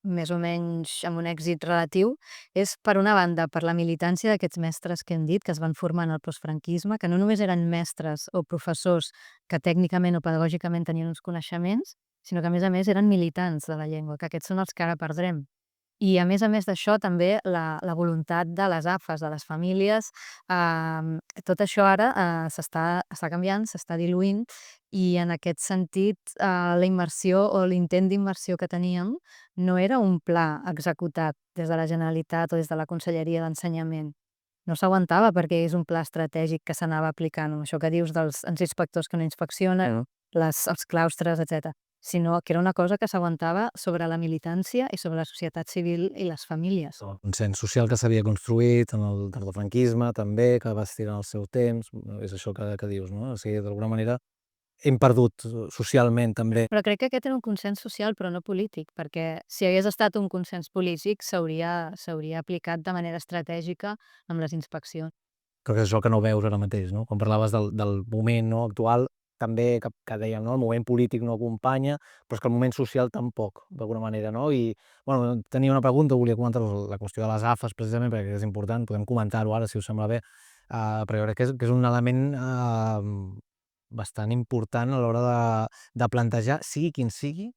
més o menys amb un èxit relatiu, és, per una banda, per la militància d'aquests mestres que hem dit, que es van formar en el postfranquisme, que no només eren mestres o professors que tècnicament o pedagògicament tenien uns coneixements, sinó que, a més, eren militants de la llengua, que aquests són els que ara perdrem. I, a més d'això, també la voluntat de les AFAs, de les famílies, tot això ara està canviant, s'està diluint, i en aquest sentit la immersió o l'intent d'immersió que teníem no era un pla executat des de la Generalitat o des de la Conselleria d'Ensenyament. No s'aguantava perquè és un pla estratègic que s'anava aplicant, això que dius dels inspectors que no inspeccionen, els claustres, etc. Sinó que era una cosa que s'aguantava sobre la militància i sobre la societat civil i les famílies. El consens social que s'havia construït en el tardofranquisme també, que va estirar el seu temps, és això que dius, no? O sigui, d'alguna manera hem perdut socialment també. Però crec que aquest era un consens social però no polític, perquè si hagués estat un consens polític s'hauria aplicat de manera estratègica amb les inspeccions. Crec que és això que no veus ara mateix, no? Quan parlaves del moment, no, actual, també que dèiem, no, el moment polític no acompanya, però és que el moment social tampoc, d'alguna manera, no? I, bueno, tenia una pregunta, volia comentar la qüestió de les AFAs, precisament, perquè és important, podem comentar-ho ara, si us sembla bé, però jo crec que és un element bastant important a l'hora de plantejar, sigui quin sigui,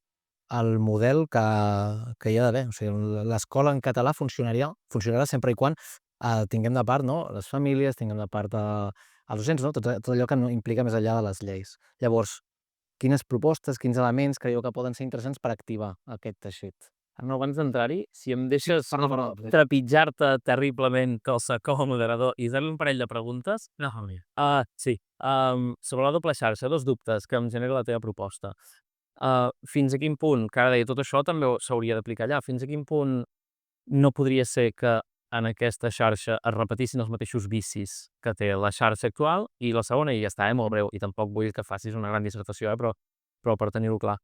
el model que hi ha d'haver. O sigui, l'escola en català funcionarà sempre i quan tinguem de part, no, les famílies, tinguem de part els docents, no, tot allò que no implica més enllà de les lleis. Llavors, quines propostes, quins elements creieu que poden ser interessants per activar aquest teixit? Arnau, abans d'entrar-hi, si em deixes trepitjar-te terriblement com a moderador i fer-li un parell de preguntes. Sí, sobre la doble xarxa, dos dubtes que em genera la teva proposta. Fins a quin punt, que ara deia, tot això també s'hauria d'aplicar allà, fins a quin punt no podria ser que en aquesta xarxa es repetissin els mateixos vicis que té la xarxa actual? I la segona, i ja està, molt breu, i tampoc vull que facis una gran dissertació, però per tenir-ho clar.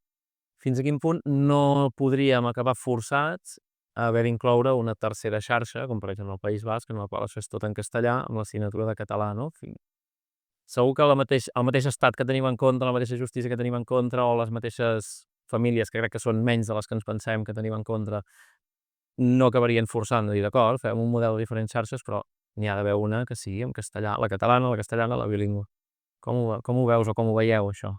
Fins a quin punt no podríem acabar forçats a haver d'incloure una tercera xarxa, com per exemple el País Basc, en la qual això és tot en castellà, amb l'assignatura de català, no? Segur que el mateix estat que tenim en contra, la mateixa justícia que tenim en contra, o les mateixes famílies, que crec que són menys de les que ens pensem que tenim en contra, no acabarien forçant a dir, d'acord, fem un model de diferents xarxes, però n'hi ha d'haver una que sigui en castellà, la catalana, la castellana, la bilingüe. Com ho veus o com ho veieu, això?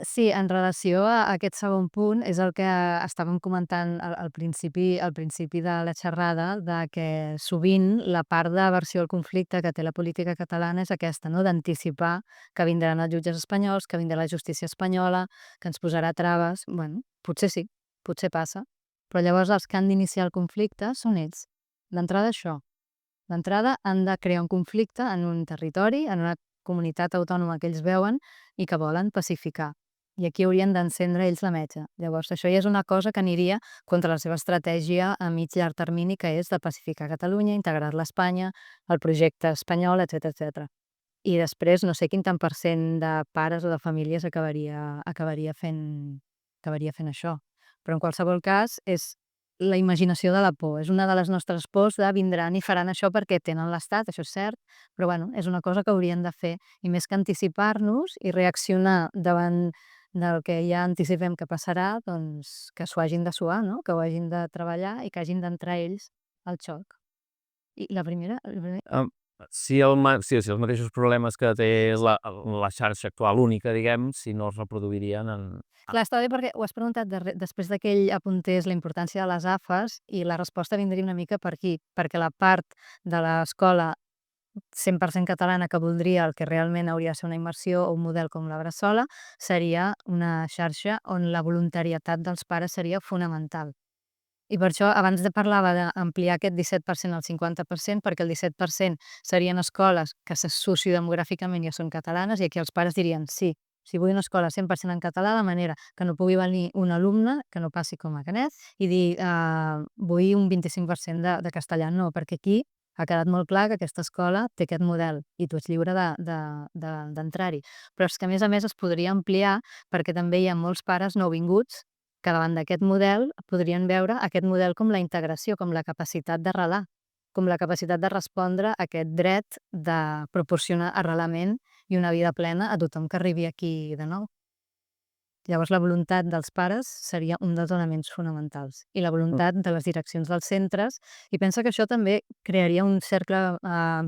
Sí, en relació a aquest segon punt, és el que estàvem comentant al principi de la xerrada, de que sovint la part d'aversió al conflicte que té la política catalana és aquesta, no? D'anticipar que vindran els jutges espanyols, que vindrà la justícia espanyola, que ens posarà traves. Bueno, potser sí, potser passa. Però llavors els que han d'iniciar el conflicte són ells. D'entrada això. D'entrada han de crear un conflicte en un territori, en una comunitat autònoma que ells veuen i que volen pacificar. I aquí haurien d'encendre ells la metxa. Llavors, això ja és una cosa que aniria contra la seva estratègia a mig llarg termini, que és de pacificar Catalunya, integrar-la a Espanya, el projecte espanyol, etc. I després, no sé quin tant % de pares o de famílies acabaria fent això. Però en qualsevol cas, és la imaginació de la por. És una de les nostres pors de vindran i faran això perquè tenen l'Estat, això és cert, però bueno, és una cosa que haurien de fer. I més que anticipar-nos i reaccionar davant del que ja anticipem que passarà, doncs que s'ho hagin de suar, no? Que ho hagin de treballar i que hagin d'entrar ells al xoc. I la primera? Si els mateixos problemes que té la xarxa actual única, diguem, si no es reproduirien en... Clar, està bé perquè ho has preguntat després que ell apuntés la importància de les AFAs i la resposta vindria una mica per aquí, perquè la part de l'escola 100% catalana que voldria el que realment hauria de ser una immersió o un model com la Bressola seria una xarxa on la voluntarietat dels pares seria fonamental. I per això abans parlava d'ampliar aquest 17% al 50%, perquè el 17% serien escoles que sociodemogràficament ja són catalanes i aquí els pares dirien sí, si vull una escola 100% en català, de manera que no pugui venir un alumne, que no passi com a Canet, i dir vull un 25% de castellà. No, perquè aquí ha quedat molt clar que aquesta escola té aquest model i tu ets lliure d'entrar-hi. Però és que a més es podria ampliar perquè també hi ha molts pares nouvinguts que davant d'aquest model podrien veure aquest model com la integració, com la capacitat d'arrelar, com la capacitat de respondre a aquest dret de proporcionar arrelament i una vida plena a tothom que arribi aquí de nou. Llavors la voluntat dels pares seria un dels elements fonamentals i la voluntat de les direccions dels centres, i pensa que això també crearia un cercle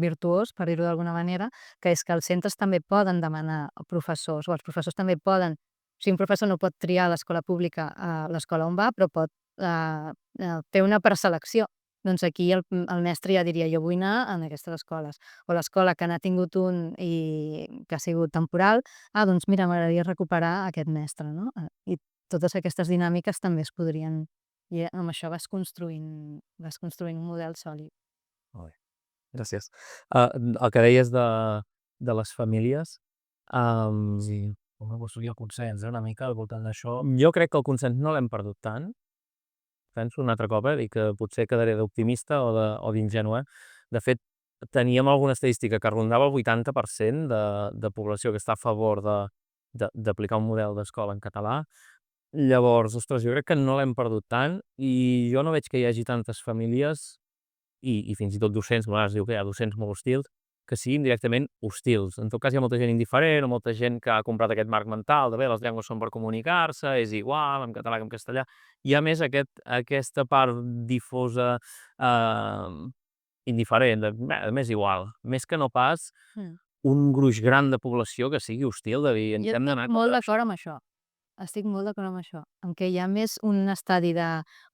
virtuós, per dir-ho d'alguna manera, que és que els centres també poden demanar professors o els professors també poden. Si un professor no pot triar l'escola pública a l'escola on va, però pot fer una preselecció. Doncs aquí el mestre ja diria jo vull anar en aquestes escoles. O l'escola que n'ha tingut un i que ha sigut temporal, doncs mira, m'agradaria recuperar aquest mestre, no? I totes aquestes dinàmiques també es podrien... I amb això vas construint un model sòlid. Molt bé, gràcies. El que deies de les famílies, Sí, com a construir el consens, una mica al voltant d'això. jo crec que el consens no l'hem perdut tant, penso un altre cop, i que potser quedaré d'optimista o d'ingenu. De fet, teníem alguna estadística que rondava el 80% de població que està a favor d'aplicar un model d'escola en català. Llavors, ostres, jo crec que no l'hem perdut tant i jo no veig que hi hagi tantes famílies i fins i tot docents, a vegades diu que hi ha docents molt hostils, que siguin directament hostils. En tot cas, hi ha molta gent indiferent o molta gent que ha comprat aquest marc mental de bé, les llengües són per comunicar-se, és igual, en català que en castellà. Hi ha més aquesta part difosa indiferent, m'és igual, més que no pas un gruix gran de població que sigui hostil, de dir, ens Jo hem d'anar estic molt d'acord amb això. Estic molt d'acord amb això, amb que hi ha més un estadi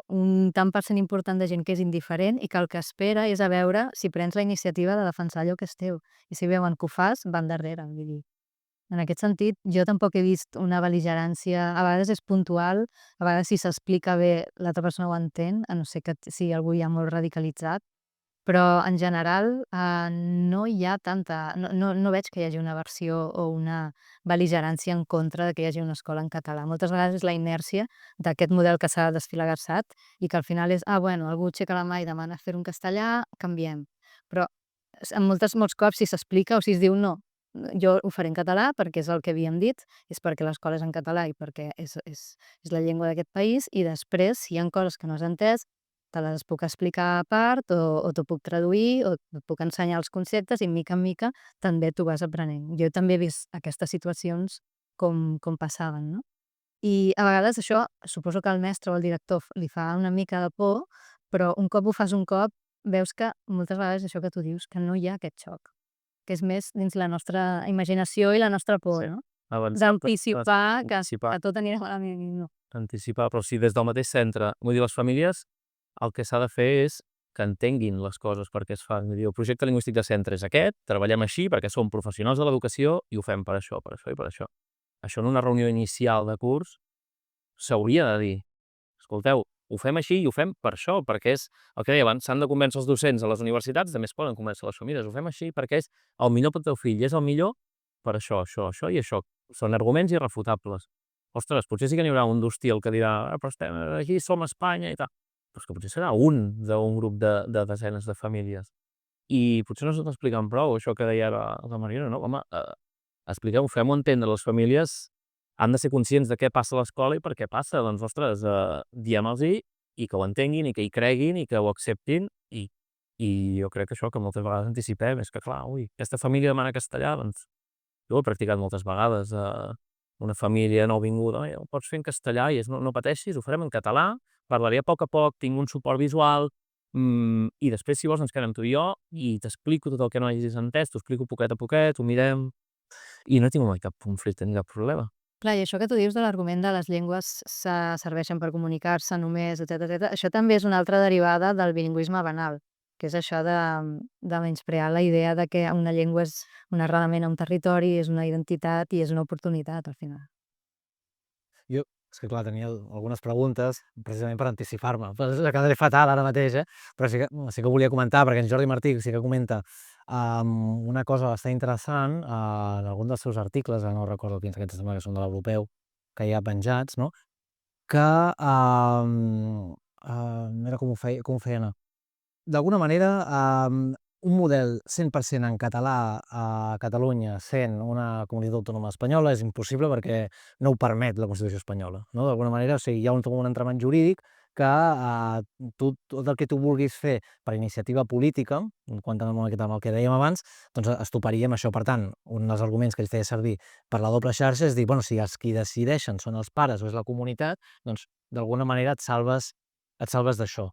un tant per cent important de gent que és indiferent i que el que espera és a veure si prens la iniciativa de defensar allò que és teu. I si veuen que ho fas, van darrere. Vull dir. En aquest sentit, jo tampoc he vist una bel·ligerància, a vegades és puntual, a vegades si s'explica bé l'altra persona ho entén, a no ser que sigui algú ja molt radicalitzat, però en general no hi ha tanta... No veig que hi hagi una versió o una bel·ligerància en contra de que hi hagi una escola en català. Moltes vegades és la inèrcia d'aquest model que s'ha desfilagarsat i que al final és, bueno, algú aixeca la mà i demana fer un castellà, canviem. Però en molts cops si s'explica o si es diu no, jo ho faré en català perquè és el que havíem dit, és perquè l'escola és en català i perquè és la llengua d'aquest país, i després, si hi ha coses que no has entès, te les puc explicar a part o t'ho puc traduir o et puc ensenyar els conceptes i mica en mica també t'ho vas aprenent. Jo també he vist aquestes situacions com passaven, no? I a vegades això, suposo que al mestre o al director li fa una mica de por, però un cop ho fas un cop, veus que moltes vegades això que tu dius, que no hi ha aquest xoc, que és més dins la nostra imaginació i la nostra por, Sí. no? D'anticipar Que tot anirà malament i no. anticipar, però si des del mateix centre, vull dir, les famílies, el que s'ha de fer és que entenguin les coses perquè es fan. Vull dir, el projecte lingüístic de centre és aquest, treballem així perquè som professionals de l'educació i ho fem per això i per això. Això en una reunió inicial de curs s'hauria de dir, escolteu, ho fem així i ho fem per això, perquè és el que deia abans, s'han de convèncer els docents a les universitats, també es poden convèncer les famílies, ho fem així perquè és el millor pel teu fill, és el millor per això i això. Són arguments irrefutables. Ostres, potser sí que n'hi haurà un d'hostil que dirà, però estem aquí, som a Espanya i tal. Però és que potser serà un d'un grup de desenes de famílies. I potser no s'està explicant prou, això que deia ara la Mariona, no? Home, expliqueu-ho, fem-ho entendre. Les famílies han de ser conscients de què passa a l'escola i per què passa. Doncs, ostres, diem-los-hi i que ho entenguin i que hi creguin i que ho acceptin i jo crec que això que moltes vegades anticipem és que, clar, aquesta família demana castellà, doncs jo ho he practicat moltes vegades una família nouvinguda, ho pots fer en castellà i no pateixis, ho farem en català, parlaré a poc, tinc un suport visual, i després, si vols, ens quedem tu i jo i t'explico tot el que no hagis entès, t'ho explico poquet a poquet, ho mirem, i no he tingut mai cap conflicte ni cap problema. Clar, i això que tu dius de l'argument de les llengües serveixen per comunicar-se només, etcètera, això també és una altra derivada del bilingüisme banal, que és això de menysprear la idea de que una llengua és un arrelament a un territori, és una identitat i és una oportunitat, al final. Jo, és que clar, tenia algunes preguntes precisament per anticipar-me. Quedaré fatal ara mateix, però sí que volia comentar, perquè en Jordi Martí sí que comenta una cosa bastant interessant en algun dels seus articles, no recordo quins, aquests sembla que són de l'Europeu, que hi ha penjats, no? Que mira com ho feia anar. D'alguna manera, un model 100% en català a Catalunya sent una comunitat autònoma espanyola és impossible perquè no ho permet la Constitució espanyola, no? D'alguna manera, o sigui, hi ha un entramat jurídic que tot el que tu vulguis fer per iniciativa política, quant a el que dèiem abans, doncs es toparia amb això. Per tant, un dels arguments que ell feia servir per la doble xarxa és dir, bueno, si els qui decideixen són els pares o és la comunitat, doncs d'alguna manera et salves d'això.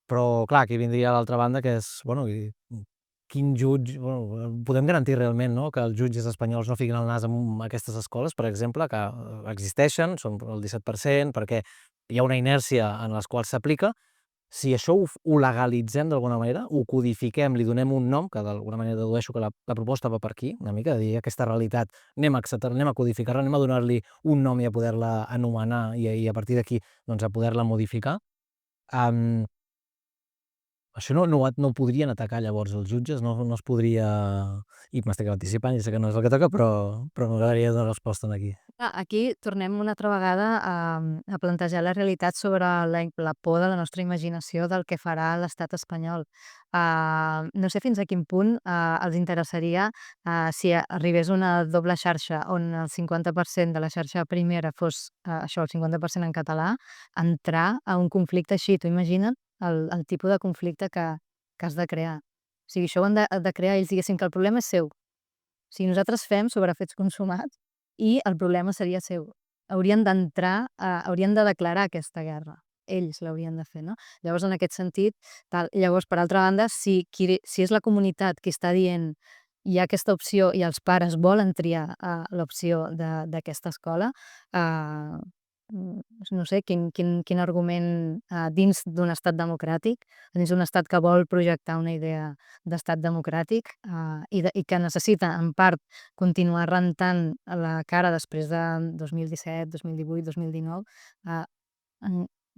Però, clar, aquí vindria l'altra banda, que és, bueno, quin jutge... podem garantir realment, no?, que els jutges espanyols no fiquin el nas en aquestes escoles, per exemple, que existeixen, són el 17%, perquè hi ha una inèrcia en les quals s'aplica. Si això ho legalitzem d'alguna manera, ho codifiquem, li donem un nom, que d'alguna manera dedueixo que la proposta va per aquí, una mica, de dir aquesta realitat, anem a codificar-la, anem a donar-li un nom i a poder-la anomenar i a partir d'aquí doncs, a poder-la modificar. Això no podrien atacar llavors els jutges, no es podria... I m'estic anticipant, ja sé que no és el que toca, però m'agradaria donar resposta aquí. Aquí tornem una altra vegada a plantejar la realitat sobre la por de la nostra imaginació del que farà l'estat espanyol. No sé fins a quin punt els interessaria, si arribés una doble xarxa on el 50% de la xarxa primera fos això, el 50% en català, entrar a un conflicte així. Tu imagina't el tipus de conflicte que has de crear. O sigui, això ho han de crear ells, diguéssim que el problema és seu. O sigui, nosaltres fem sobre fets consumats i el problema seria seu. Haurien d'entrar, haurien de declarar aquesta guerra. Ells l'haurien de fer, no? Llavors, en aquest sentit, llavors, per altra banda, si és la comunitat qui està dient hi ha aquesta opció i els pares volen triar l'opció d'aquesta escola, no sé quin argument dins d'un estat democràtic, dins d'un estat que vol projectar una idea d'estat democràtic i que necessita, en part, continuar rentant la cara després de 2017, 2018, 2019.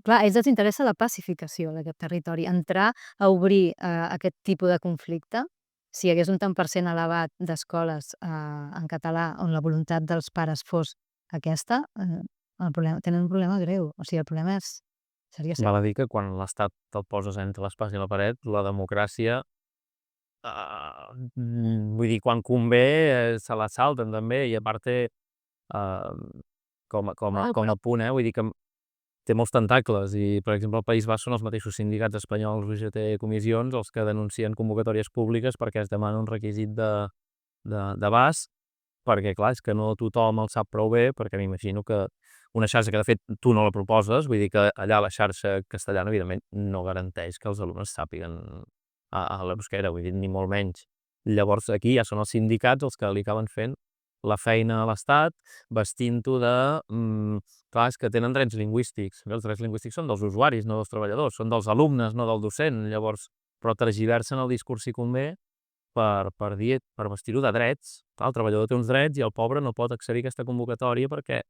Clar, a ells els interessa la pacificació d'aquest territori, entrar a obrir aquest tipus de conflicte. Si hi hagués un tant per cent elevat d'escoles en català on la voluntat dels pares fos aquesta, tenen un problema greu. O sigui, el problema seria Val a dir que quan l'Estat te'l poses entre l'espasa i la paret, la democràcia, vull dir, quan convé se la salten també, i a part com a punt, vull dir que té molts tentacles i, per exemple, al País Basc són els mateixos sindicats espanyols UGT Comissions els que denuncien convocatòries públiques perquè es demana un requisit d'abast, perquè, clar, és que no tothom el sap prou bé, perquè m'imagino que una xarxa que, de fet, tu no la proposes, vull dir que allà la xarxa castellana, evidentment, no garanteix que els alumnes sàpiguen l'eusquera, vull dir, ni molt menys. Llavors, aquí ja són els sindicats els que li acaben fent la feina a l'Estat, vestint-ho de... clar, és que tenen drets lingüístics. Els drets lingüístics són dels usuaris, no dels treballadors, són dels alumnes, no del docent. Llavors, però tergiversen el discurs si convé per vestir-ho de drets. Clar, el treballador té uns drets i el pobre no pot accedir a aquesta convocatòria perquè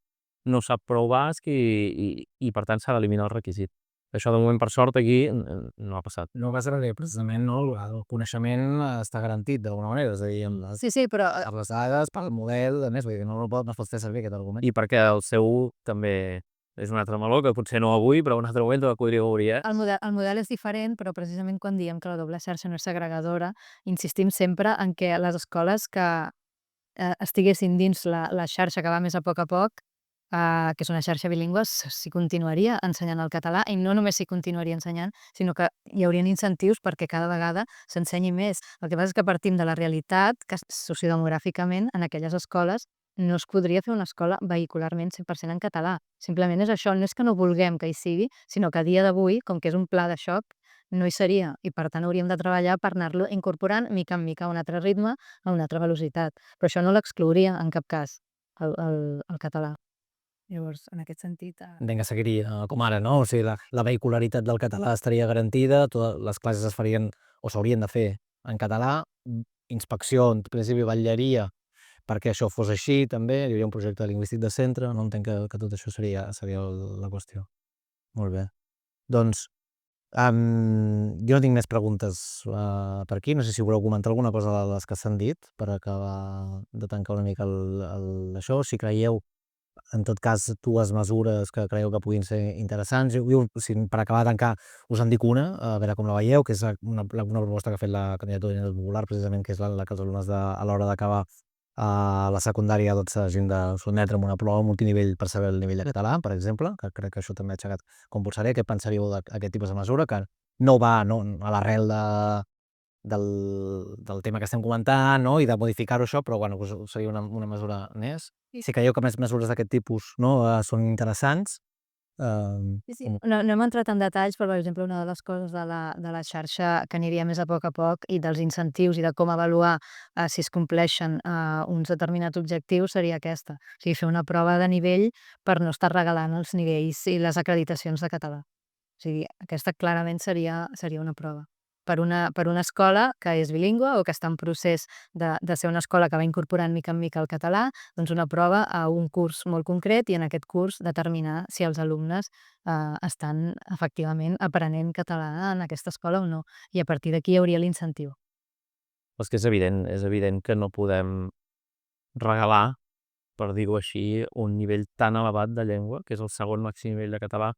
no sap prou basc i per tant s'ha d'eliminar el requisit. Això de moment, per sort, aquí no ha passat. No passarà bé, precisament el coneixement està garantit d'alguna manera, és a dir, amb Sí, però... les dades, pel model, a més, vull dir, no es pot fer servir aquest argument. I perquè el seu també és un altre meló, que potser no avui, però un altre moment ho podria obrir, El model és diferent, però precisament quan diem que la doble xarxa no és segregadora, insistim sempre en que les escoles que estiguessin dins la xarxa que va més a poc, que és una xarxa bilingüe, s'hi continuaria ensenyant el català, i no només s'hi continuaria ensenyant, sinó que hi haurien incentius perquè cada vegada s'ensenyi més. El que passa és que partim de la realitat que sociodemogràficament en aquelles escoles no es podria fer una escola vehicularment 100% en català. Simplement és això, no és que no vulguem que hi sigui, sinó que a dia d'avui, com que és un pla de xoc, no hi seria, i per tant hauríem de treballar per anar-lo incorporant mica en mica a un altre ritme, a una altra velocitat. Però això no l'exclouria en cap cas, el català. Llavors, en aquest sentit... Entenc que seguiria com ara, no? O sigui, la vehicularitat del català estaria garantida, les classes es farien o s'haurien de fer en català, inspecció, en principi, vetllaria perquè això fos així, també, hi hauria un projecte lingüístic de centre, no entenc que tot això seria la qüestió. Molt bé. Doncs, jo no tinc més preguntes per aquí, no sé si voleu comentar alguna cosa de les que s'han dit per acabar de tancar una mica això, si creieu en tot cas, dues mesures que creieu que puguin ser interessants. Jo, per acabar de tancar, us en dic una, a veure com la veieu, que és una proposta que ha fet la candidatura d'Unitat Popular, precisament, que és la que els alumnes a l'hora d'acabar la secundària s'hagin de sotmetre amb una prova multinivell per saber el nivell de català, per exemple, que crec que això també ha aixecat com posaré. Què pensaríeu d'aquest tipus de mesura, que no va a l'arrel del tema que estem comentant, no? I de modificar-ho això, però bueno, seria una mesura més. Si creieu que més mesures d'aquest tipus són interessants. Sí. No hem entrat en detalls, però, per exemple, una de les coses de la xarxa que aniria més a poc i dels incentius i de com avaluar si es compleixen uns determinats objectius seria aquesta. O sigui, fer una prova de nivell per no estar regalant els nivells i les acreditacions de català. O sigui, aquesta clarament seria una prova. Per una escola que és bilingüe o que està en procés de ser una escola que va incorporant mica en mica el català, doncs una prova a un curs molt concret i en aquest curs determinar si els alumnes estan efectivament aprenent català en aquesta escola o no. I a partir d'aquí hi hauria l'incentiu. És que és evident que no podem regalar, per dir-ho així, un nivell tan elevat de llengua, que és el segon màxim nivell de català,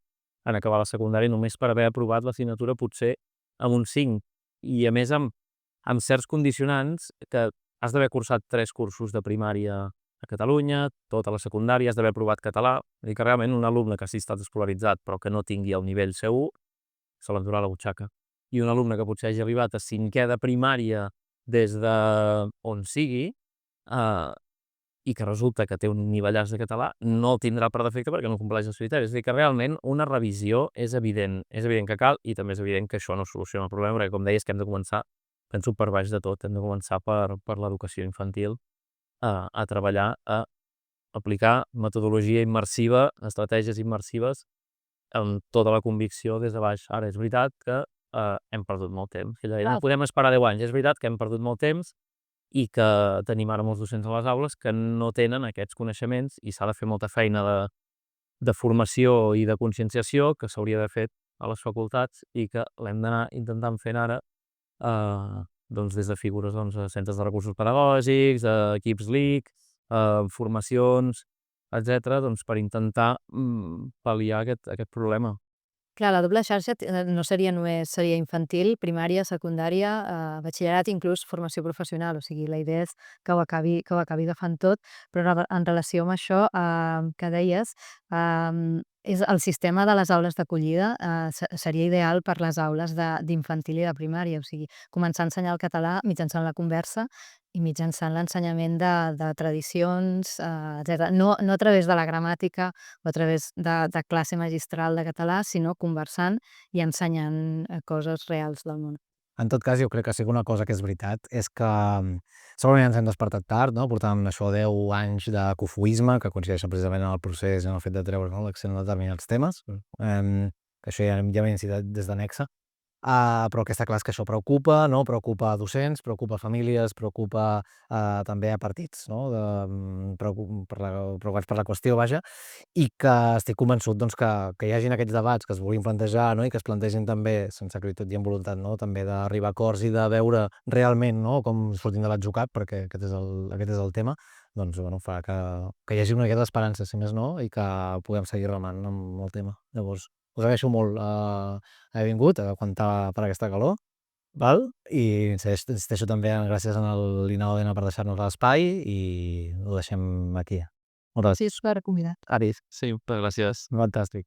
en acabar la secundària, només per haver aprovat l'assignatura potser amb un 5, i a més amb certs condicionants que has d'haver cursat 3 cursos de primària a Catalunya, tota la secundària, has d'haver aprovat català, és dir, que realment un alumne que hagi estat escolaritzat però que no tingui el nivell C1 se l'endurà a la butxaca. I un alumne que potser hagi arribat a 5è de primària des d'on sigui, i que resulta que té un nivellàs de català, no el tindrà per defecte perquè no compleix els criteris. És a dir, que realment una revisió és evident que cal, i també és evident que això no soluciona el problema, perquè com deies que hem de començar, penso, per baix de tot, hem de començar per l'educació infantil a treballar, a aplicar metodologia immersiva, estratègies immersives, amb tota la convicció des de baix. Ara, és veritat que hem perdut molt temps. No podem esperar 10 anys. És veritat que hem perdut molt temps i que tenim ara molts docents a les aules que no tenen aquests coneixements i s'ha de fer molta feina de formació i de conscienciació que s'hauria d'haver fet a les facultats i que l'hem d'anar intentant fent ara doncs des de figures de centres de recursos pedagògics, equips LIC, formacions, etc., doncs per intentar pal·liar aquest problema. Clar, la doble xarxa no seria només infantil, primària, secundària, batxillerat, inclús formació professional. O sigui, la idea és que ho acabi agafant tot, però en relació amb això que deies, és el sistema de les aules d'acollida seria ideal per les aules d'infantil i de primària. O sigui, començar a ensenyar el català mitjançant la conversa i mitjançant l'ensenyament de tradicions, etc. No a través de la gramàtica o a través de classe magistral de català, sinó conversant i ensenyant coses reals del món. En tot cas, jo crec que sí que una cosa que és veritat és que segurament ens hem despertat tard, no? Portàvem això 10 anys de cofoisme, que coincideixen precisament en el procés i en el fet de treure l'accent en determinats temes, que això ja ve incitat des de Nexe. Però el que està clar és que això preocupa, no? Preocupa docents, preocupa famílies, preocupa també a partits, no? Preocupats per la qüestió, vaja, i que estic convençut doncs, que hi hagin aquests debats que es vulguin plantejar, no? I que es plantegin també, sense acritud i amb voluntat, no? També d'arribar a acords i de veure realment, no? Com sortim de l'atzucac, perquè aquest és el tema, doncs bueno, farà que hi hagi una miqueta d'esperança, si més no, i que puguem seguir remant amb el tema. Llavors, us agraeixo molt haver vingut, a aguantar per aquesta calor, val? I insisteixo també gràcies a l'Inaodena per deixar-nos l'espai i ho deixem aquí. Moltes gràcies. Sí, és per convidar. Aris. Sí, moltes gràcies. Fantàstic.